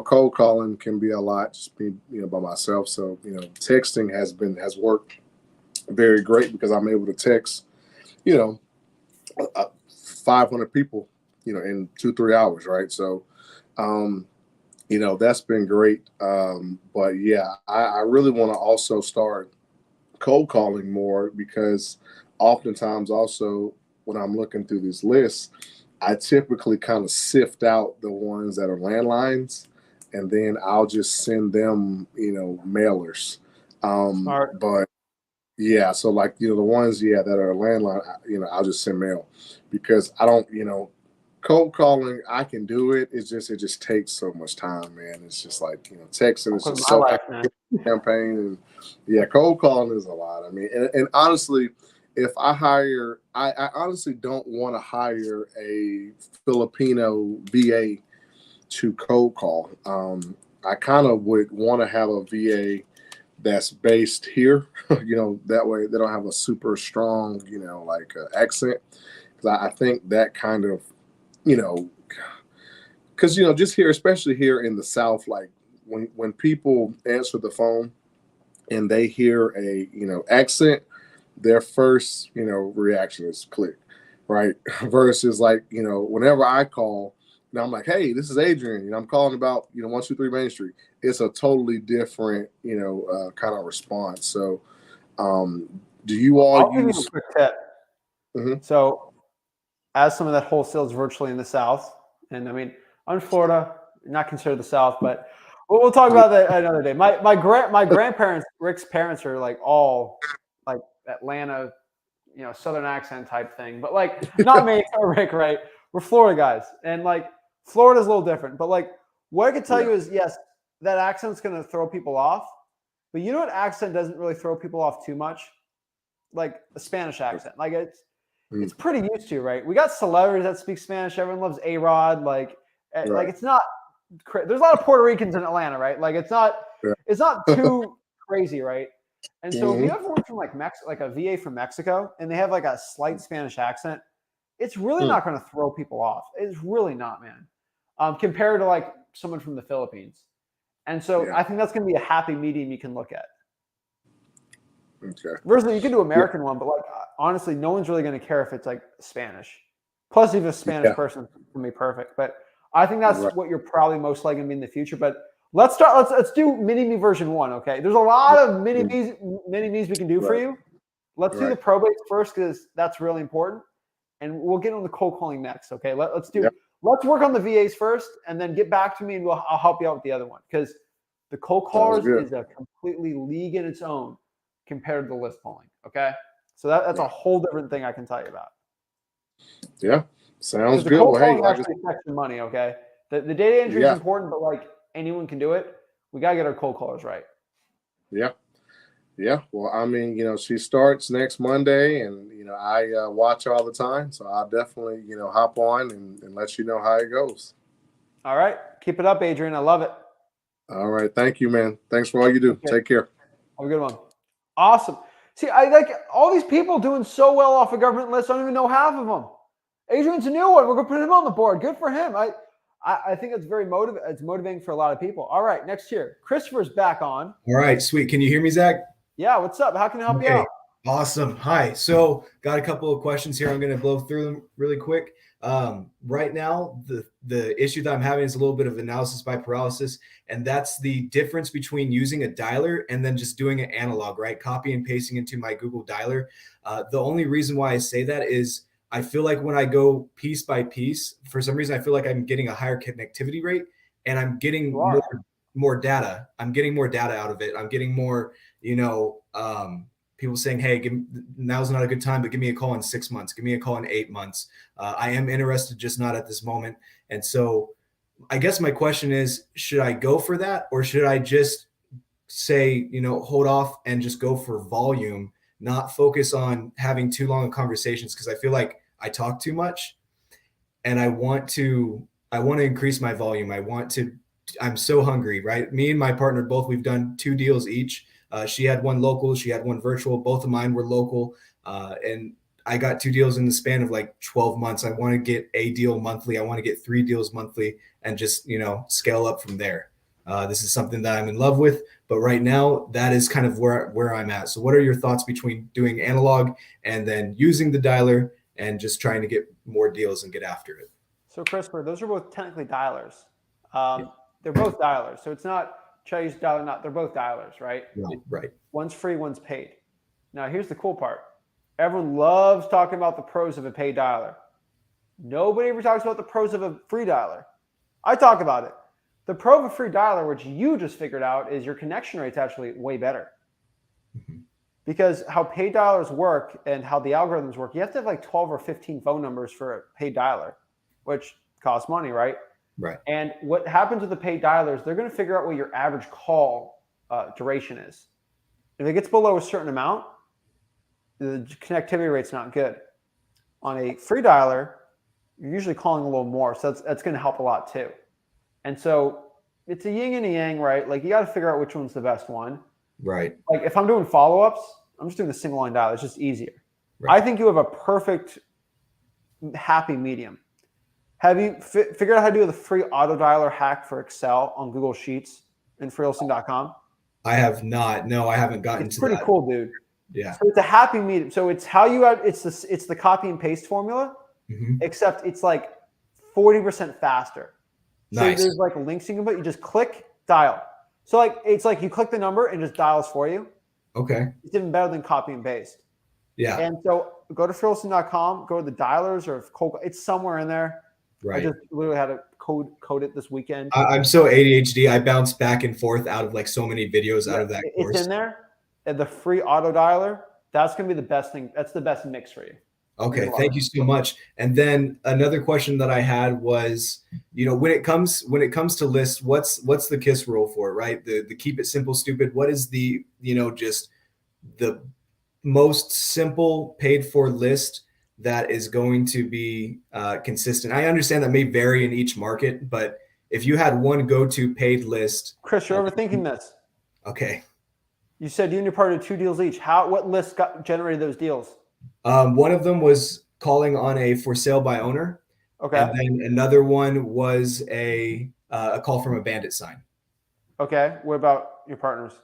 cold calling can be a lot, just being by myself. So texting has worked very great because I'm able to text 500 people in 2-3 hours, right? So that's been great. But yeah, I really want to also start cold calling more, because oftentimes also when I'm looking through these lists, I typically kind of sift out the ones that are landlines, and then I'll just send them, mailers. Smart. But yeah, so like, the ones, that are landline, I'll just send mail, because I don't, cold calling, I can do it. It just takes so much time, man. It's just like, texting is just so campaign. And cold calling is a lot. I mean, and honestly, if I honestly don't want to hire a Filipino VA to cold call. I kind of would want to have a VA that's based here, that way they don't have a super strong, accent. Because I think that kind of, because, just here, especially here in the South, like when people answer the phone and they hear a, accent, their first, reaction is click, right? Versus like, whenever I call, and I'm like, hey, this is Adrian, I'm calling about, 123 Main Street. It's a totally different, kind of response. So, do you all I'll use? give you a quick tip. So, as someone that wholesales virtually in the South, and I mean, I'm in Florida, not considered the South, but we'll talk about that another day. My grandparents, Rick's parents, are like all like Atlanta, Southern accent type thing, but like not me or Rick, right? We're Florida guys, and like Florida's a little different. But like what I can tell you is, yes, that accent's going to throw people off, but you know what accent doesn't really throw people off too much? Like a Spanish accent. Like it's pretty used to, right? We got celebrities that speak Spanish. Everyone loves A-Rod. Like it's not. There's a lot of Puerto Ricans in Atlanta, right? Like it's not too crazy, right? And so if you have one from like a VA from Mexico, and they have like a slight Spanish accent, it's really not going to throw people off. It's really not, man. Compared to like someone from the Philippines. And so I think that's going to be a happy medium you can look at. Okay. Versus you can do American one, but like honestly, no one's really going to care if it's like Spanish. Plus, even a Spanish person can be perfect. But I think that's what you're probably most likely going to be in the future. But let's do mini-me version 1. Okay. There's a lot of mini-me's we can do for you. Let's do the probates first, because that's really important. And we'll get on the cold calling next. Okay. Let's work on the VAs first, and then get back to me, and I'll help you out with the other one. Because The cold Sounds callers good. is a completely league in its own compared to the list pulling. Okay. So that's a Yeah. whole different thing I can tell you about. Yeah. Sounds Because the good. cold Well, hey, calling like, actually affects your money. Okay. The data entry is yeah, important, but like anyone can do it. We got to get our cold callers right. yeah, yeah. Well, I mean, she starts next Monday, and I watch her all the time, so I'll definitely hop on and let you know how it goes. All right. Keep it up, Adrian. I love it. All right. Thank you, man. Thanks for all you do. Okay. Take care. Have a good one. Awesome. See, I like all these people doing so well off a government list. I don't even know half of them. Adrian's a new one. We're going to put him on the board. Good for him. I think it's very motivating. It's motivating for a lot of people. All right, next year, Christopher's back on. All right, sweet. Can you hear me, Zach? Yeah, what's up? How can I help you Okay, out? awesome. Hi. So got a couple of questions here. I'm going to blow through them really quick. Right now, the issue that I'm having is a little bit of analysis by paralysis, and that's the difference between using a dialer and then just doing it analog, right? Copy and pasting into my Google dialer. The only reason why I say that is I feel like when I go piece by piece, for some reason, I feel like I'm getting a higher connectivity rate, and I'm getting more data. I'm getting more data out of it. I'm getting more, people saying, hey, now's not a good time, but give me a call in 6 months. Give me a call in 8 months. I am interested, just not at this moment. And so I guess my question is, should I go for that, or should I just say, hold off and just go for volume, not focus on having too long of conversations? Because I feel like I talk too much, and I want to increase my volume. I'm so hungry, right? Me and my partner, both, we've done 2 deals each. She had one local, she had one virtual. Both of mine were local. And I got 2 deals in the span of like 12 months. I want to get a deal monthly. I want to get 3 deals monthly and just, scale up from there. This is something that I'm in love with, but right now that is kind of where I'm at. So what are your thoughts between doing analog and then using the dialer and just trying to get more deals and get after it? So, Christopher, those are both technically dialers. They're both dialers. So it's not should I use dialer or not. They're both dialers, right? Right. One's free, one's paid. Now, here's the cool part. Everyone loves talking about the pros of a paid dialer. Nobody ever talks about the pros of a free dialer. I talk about it. The pro of a free dialer, which you just figured out, is your connection rate's actually way better. Mm-hmm. Because how paid dialers work and how the algorithms work, you have to have like 12 or 15 phone numbers for a paid dialer, which costs money, right? Right. And what happens with the paid dialers, they're going to figure out what your average call duration is. If it gets below a certain amount, the connectivity rate's not good. On a free dialer, you're usually calling a little more, so that's going to help a lot too. And so it's a yin and a yang, right? Like you got to figure out which one's the best one. Right. Like if I'm doing follow-ups, I'm just doing the single line dial. It's just easier. Right. I think you have a perfect happy medium. Have you figured out how to do the free auto dialer hack for Excel on Google Sheets and freehosting.com? I have not. No, I haven't gotten It's to pretty that. cool, dude. Yeah. So it's a happy medium. So it's how you have it's the copy and paste formula, Mm-hmm. except it's like 40% faster. So Nice. there's like links you can put. You just click dial. So like it's like you click the number and just dials for you. Okay. It's even better than copy and paste. Yeah. And so go to freehosting.com, go to the dialers or it's somewhere in there. Right. I just literally had to code it this weekend. I'm so ADHD. I bounce back and forth out of like so many videos out of that course. It's in there. And the free auto dialer, that's going to be the best thing. That's the best mix for you. Okay, thank you so much. And then another question that I had was, when it comes to lists, what's the KISS rule for it, right? The keep it simple, stupid. What is the, just the most simple paid for list that is going to be consistent? I understand that may vary in each market, but if you had one go-to paid list. Chris, you're overthinking this. Okay. You said you and your partner 2 deals each. What list generated those deals? One of them was calling on a for sale by owner. Okay. And then another one was a call from a bandit sign. Okay. What about your partners?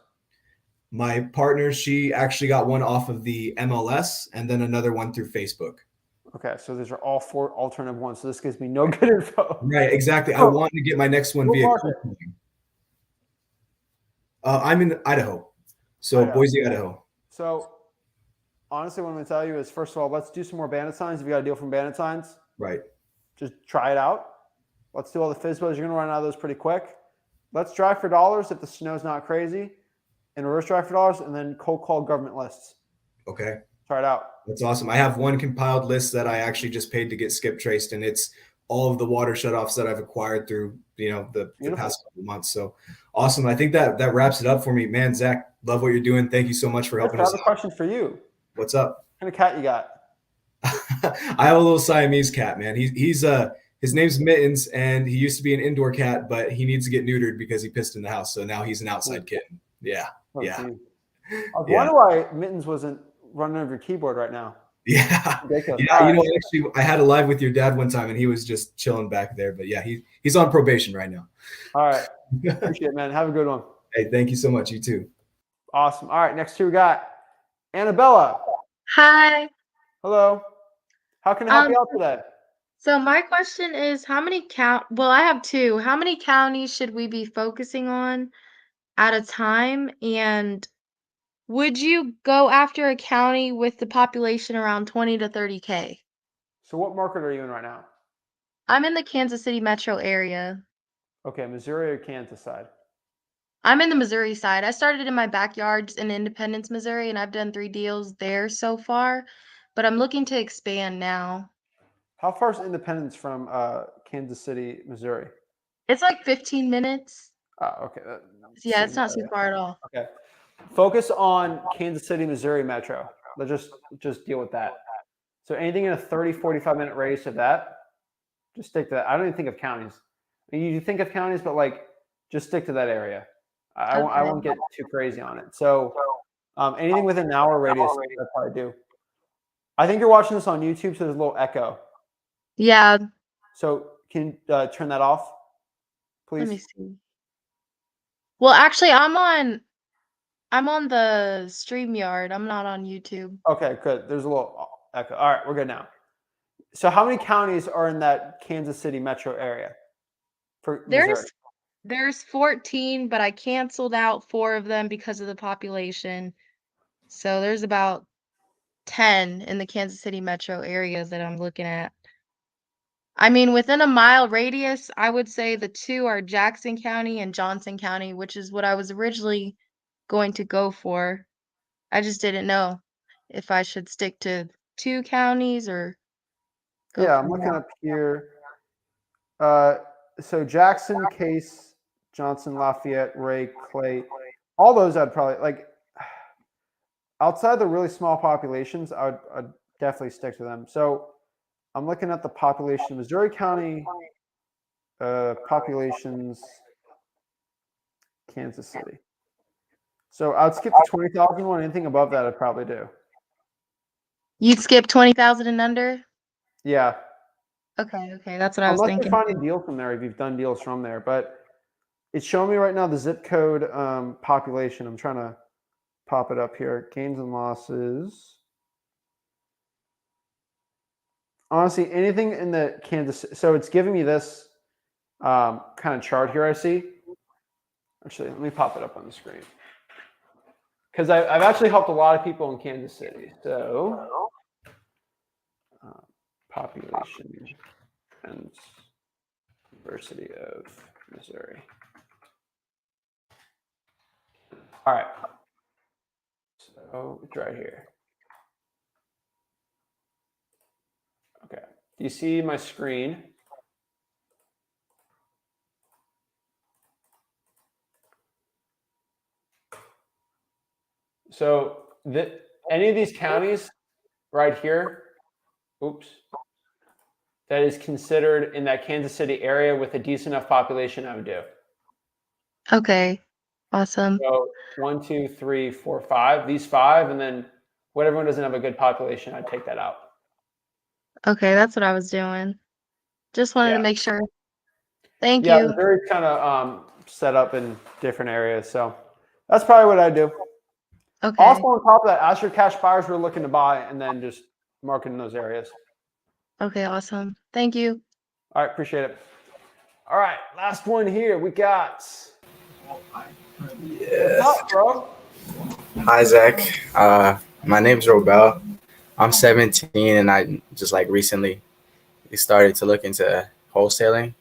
My partner, she actually got one off of the MLS and then another one through Facebook. Okay. So these are all 4 alternative ones. So this gives me no good info. Right. Exactly. I wanted to get my next one via. I'm in Idaho. So Boise, Idaho. So honestly, what I'm going to tell you is, first of all, let's do some more bandit signs. If you got a deal from bandit signs, right, just try it out. Let's do all the FSBOs. You're going to run out of those pretty quick. let's drive for dollars if the snow's not crazy, and reverse drive for dollars, and then cold call government lists. Okay. Try it out. That's awesome. I have one compiled list that I actually just paid to get skip traced, and it's all of the water shutoffs that I've acquired through, the past couple of months. So awesome. I think that wraps it up for me, man. Zach, love what you're doing. Thank you so much for helping I us have a out. question for you. What's up? What kind of cat you got? I have a little Siamese cat, man. He's his name's Mittens, and he used to be an indoor cat, but he needs to get neutered because he pissed in the house. So now he's an outside kitten. Yeah. Oh, yeah. geez. I was wondering why Mittens wasn't running over your keyboard right now. Yeah. Ridiculous. Yeah. Actually, I had a live with your dad one time, and he was just chilling back there. But yeah, he's on probation right now. All right. Appreciate it, man. Have a good one. Hey, thank you so much. You too. Awesome. All right. Next two, we got Annabella. Hi. Hello. How can I help you out today? So my question is, I have two. How many counties should we be focusing on at a time? And would you go after a county with the population around 20 to 30K? So what market are you in right now? I'm in the Kansas City metro area. Okay, Missouri or Kansas side? I'm in the Missouri side. I started in my backyard in Independence, Missouri, and I've done 3 deals there so far, but I'm looking to expand now. How far is Independence from Kansas City, Missouri? It's like 15 minutes. Okay. Yeah, it's not too far at all. Okay. Focus on Kansas City, Missouri metro. Let's just deal with that. So anything in a 30, 45-minute radius of that, just stick to that. I don't even think of counties. You think of counties, but just stick to that area. I won't get too crazy on it. So anything within an hour radius, I'd probably do. I think you're watching this on YouTube, so there's a little echo. Yeah. So can you turn that off, please? Let me see. Well, actually, I'm on the StreamYard. I'm not on YouTube. Okay, good. There's a little echo. All right, we're good now. So how many counties are in that Kansas City metro area for Missouri? There's 14, but I canceled out 4 of them because of the population. So there's about 10 in the Kansas City metro area that I'm looking at. I mean, within a mile radius, I would say the 2 are Jackson County and Johnson County, which is what I was originally going to go for. I just didn't know if I should stick to 2 counties or go Yeah, for I'm looking more. up here. So Jackson, Case, Johnson, Lafayette, Ray, Clay, all those I'd probably outside the really small populations, I'd definitely stick to them. So I'm looking at the population of Missouri County, populations, Kansas City. So I'd skip the 20,000 one. Anything above that, I'd probably do. You'd skip 20,000 and under? Yeah. Okay, that's what I was Unless thinking. you find a deal from there, if you've done deals from there. But it's showing me right now the zip code population. I'm trying to pop it up here. Gains and losses. Honestly, anything in the Kansas. So it's giving me this kind of chart here I see. Actually, let me pop it up on the screen. Because I've actually helped a lot of people in Kansas City. So population and University of Missouri. All right. So it's right here. Okay. Do you see my screen? So any of these counties right here, that is considered in that Kansas City area with a decent enough population, I would do. Okay, awesome. So 1, 2, 3, 4, 5. These 5, and then whatever one doesn't have a good population, I'd take that out. Okay, that's what I was doing. Just wanted to make sure. Thank Yeah, you. Missouri's kind of set up in different areas, so that's probably what I'd do. Okay. Also, on top of that, ask your cash buyers who are looking to buy, and then just market in those areas. Okay, awesome. Thank you. All right, appreciate it. All right, last one here. We got. Yes. What's up, bro? Hi, Zach. My name's Robel. I'm 17, and I just recently started to look into wholesaling.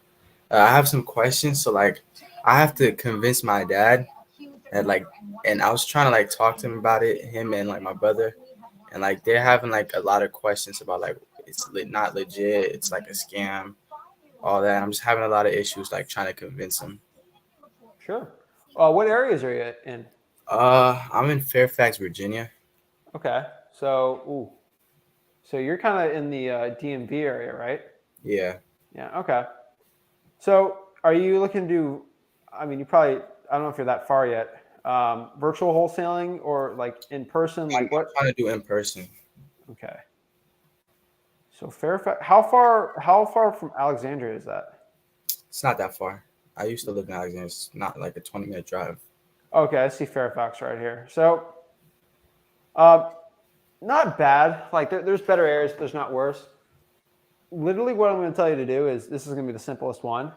I have some questions. So I have to convince my dad that like, and I was trying to like talk to him about it, him and like my brother, and like they're having like a lot of questions about like not legit, it's like a scam, all that. I'm just having a lot of issues like trying to convince him. Sure. What areas are you in? I'm in Fairfax, Virginia. Okay. So you're kind of in the DMV area, right? Yeah. Yeah. Okay. So are you looking to do, I mean, I don't know if you're that far yet, virtual wholesaling or like in person, I'm like what? trying to do in person. Okay. So Fairfax, how far from Alexandria is that? It's not that far. I used to live in Alexandria. It's not like a 20-minute drive. Okay, I see Fairfax right here. So, not bad. Like there's better areas, there's not worse. Literally, what I'm going to tell you to do is this is going to be the simplest one.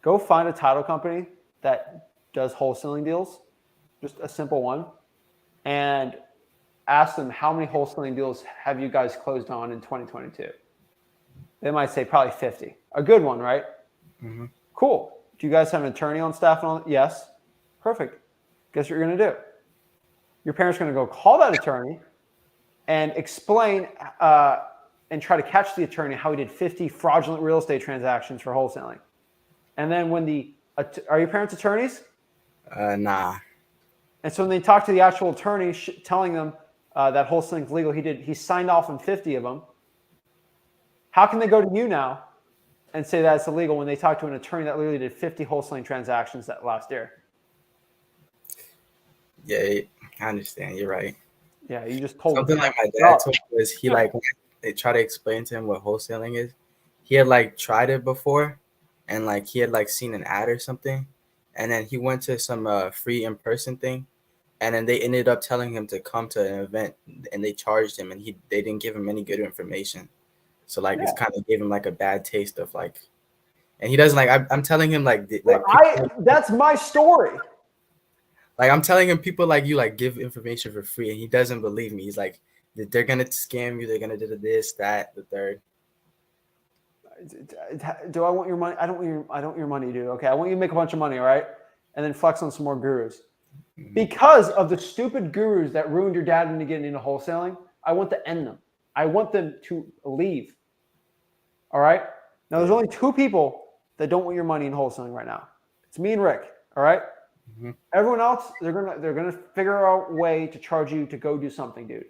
Go find a title company that does wholesaling deals, just a simple one, and ask them how many wholesaling deals have you guys closed on in 2022. They might say probably 50. A good one, right? Mm-hmm. Cool. Do you guys have an attorney on staff? And all? Yes. Perfect. Guess what you're going to do? Your parents are going to go call that attorney and explain and try to catch the attorney how he did 50 fraudulent real estate transactions for wholesaling. And then when are your parents attorneys? Nah. And so when they talk to the actual attorney telling them that wholesaling is legal, he signed off on 50 of them. How can they go to you now and say that it's illegal when they talk to an attorney that literally did 50 wholesaling transactions that last year? Yeah, I understand. You're right. Yeah, you just told something me. like my dad told me was he like when they try to explain to him what wholesaling is. He had like tried it before, and like he had like seen an ad or something, and then he went to some free in-person thing, and then they ended up telling him to come to an event, and they charged him, and they didn't give him any good information. So like it's kind of gave him like a bad taste of like, and he doesn't like. I'm telling him like that's my story. Like I'm telling him people like you like give information for free, and he doesn't believe me. He's like, they're gonna scam you. They're gonna do this, that, the third. Do I want your money? I don't want your money, dude. Okay, I want you to make a bunch of money, all right, and then flex on some more gurus. Mm-hmm. Because of the stupid gurus that ruined your dad into getting into wholesaling, I want to end them. I want them to leave. All right. Now there's only two people that don't want your money in wholesaling right now. It's me and Rick. All right. Mm-hmm. Everyone else, they're gonna figure out a way to charge you to go do something, dude.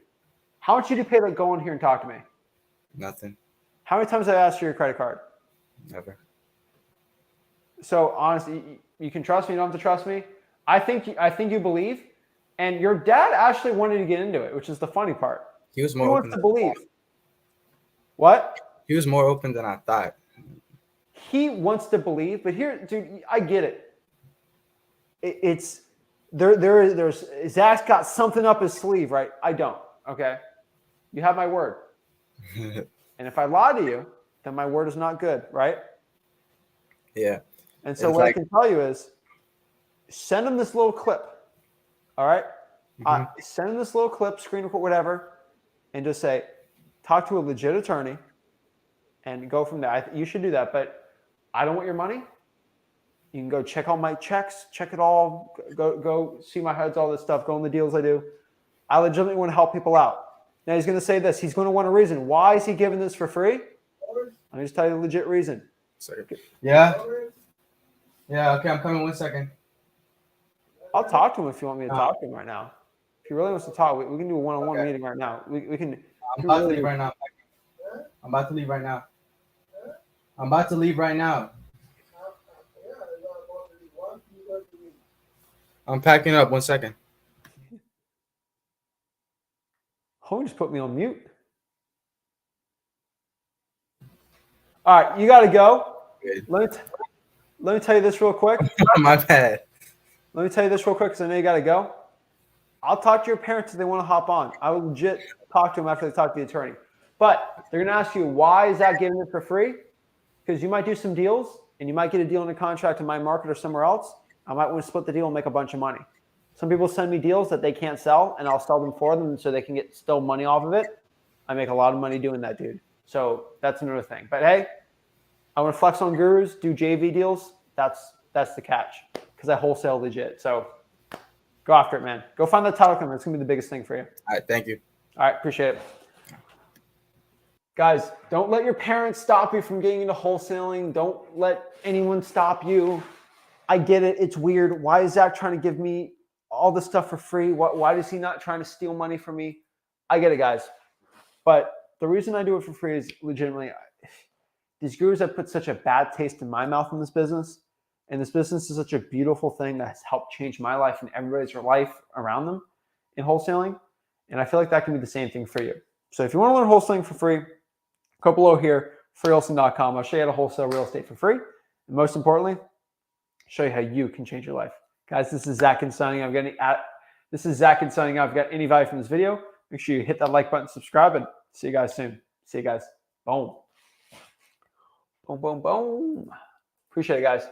How much did you pay to go in here and talk to me? Nothing. How many times have I asked for your credit card? Never. So honestly, you can trust me. You don't have to trust me. I think you believe, and your dad actually wanted to get into it, which is the funny part. He was more open to believe. What? He was more open than I thought. He wants to believe, but here, dude, I get it. It's there's Zach's got something up his sleeve, right? I don't. Okay, you have my word. And if I lie to you, then my word is not good, right? Yeah. And so what I can tell you is, send him this little clip. All right. Mm-hmm. Send him this little clip, screen record, whatever, and just say, talk to a legit attorney, and go from there. You should do that, but I don't want your money. You can go check all my checks, check it all, go see my heads, all this stuff, go on the deals I do. I legitimately want to help people out. Now he's going to say this. He's going to want a reason. Why is he giving this for free? Let me just tell you the legit reason. Sorry. Yeah. Yeah. Okay. I'm coming 1 second. I'll talk to him if you want me to talk to him right now. If he really wants to talk, we can do a one-on-one meeting right now. We can. I'm about to leave right now. I'm about to leave right now. I'm about to leave right now. I'm packing up. 1 second. Homie just put me on mute. All right, you got to go. Let me tell you this real quick. My bad. Let me tell you this real quick because I know you got to go. I'll talk to your parents if they want to hop on. I will legit talk to them after they talk to the attorney. But they're going to ask you, why is that giving it for free? Because you might do some deals, and you might get a deal in a contract in my market or somewhere else. I might want to split the deal and make a bunch of money. Some people send me deals that they can't sell, and I'll sell them for them so they can get still money off of it. I make a lot of money doing that, dude. So that's another thing. But hey, I want to flex on gurus, do JV deals. That's That's the catch, because I wholesale legit. So go after it, man. Go find that title company. It's going to be the biggest thing for you. All right, thank you. All right, appreciate it. Guys, don't let your parents stop you from getting into wholesaling. Don't let anyone stop you. I get it. It's weird. Why is Zach trying to give me all this stuff for free? Why is he not trying to steal money from me? I get it, guys. But the reason I do it for free is legitimately, these gurus have put such a bad taste in my mouth in this business. And this business is such a beautiful thing that has helped change my life and everybody's life around them in wholesaling. And I feel like that can be the same thing for you. So if you want to learn wholesaling for free, go below here, freewholesaling.com. I'll show you how to wholesale real estate for free. And most importantly, show you how you can change your life. Guys, this is Zach Ginn signing off. This is Zach Ginn signing off. If you got any value from this video, make sure you hit that like button, subscribe, and see you guys soon. See you guys. Boom. Boom, boom, boom. Appreciate it, guys.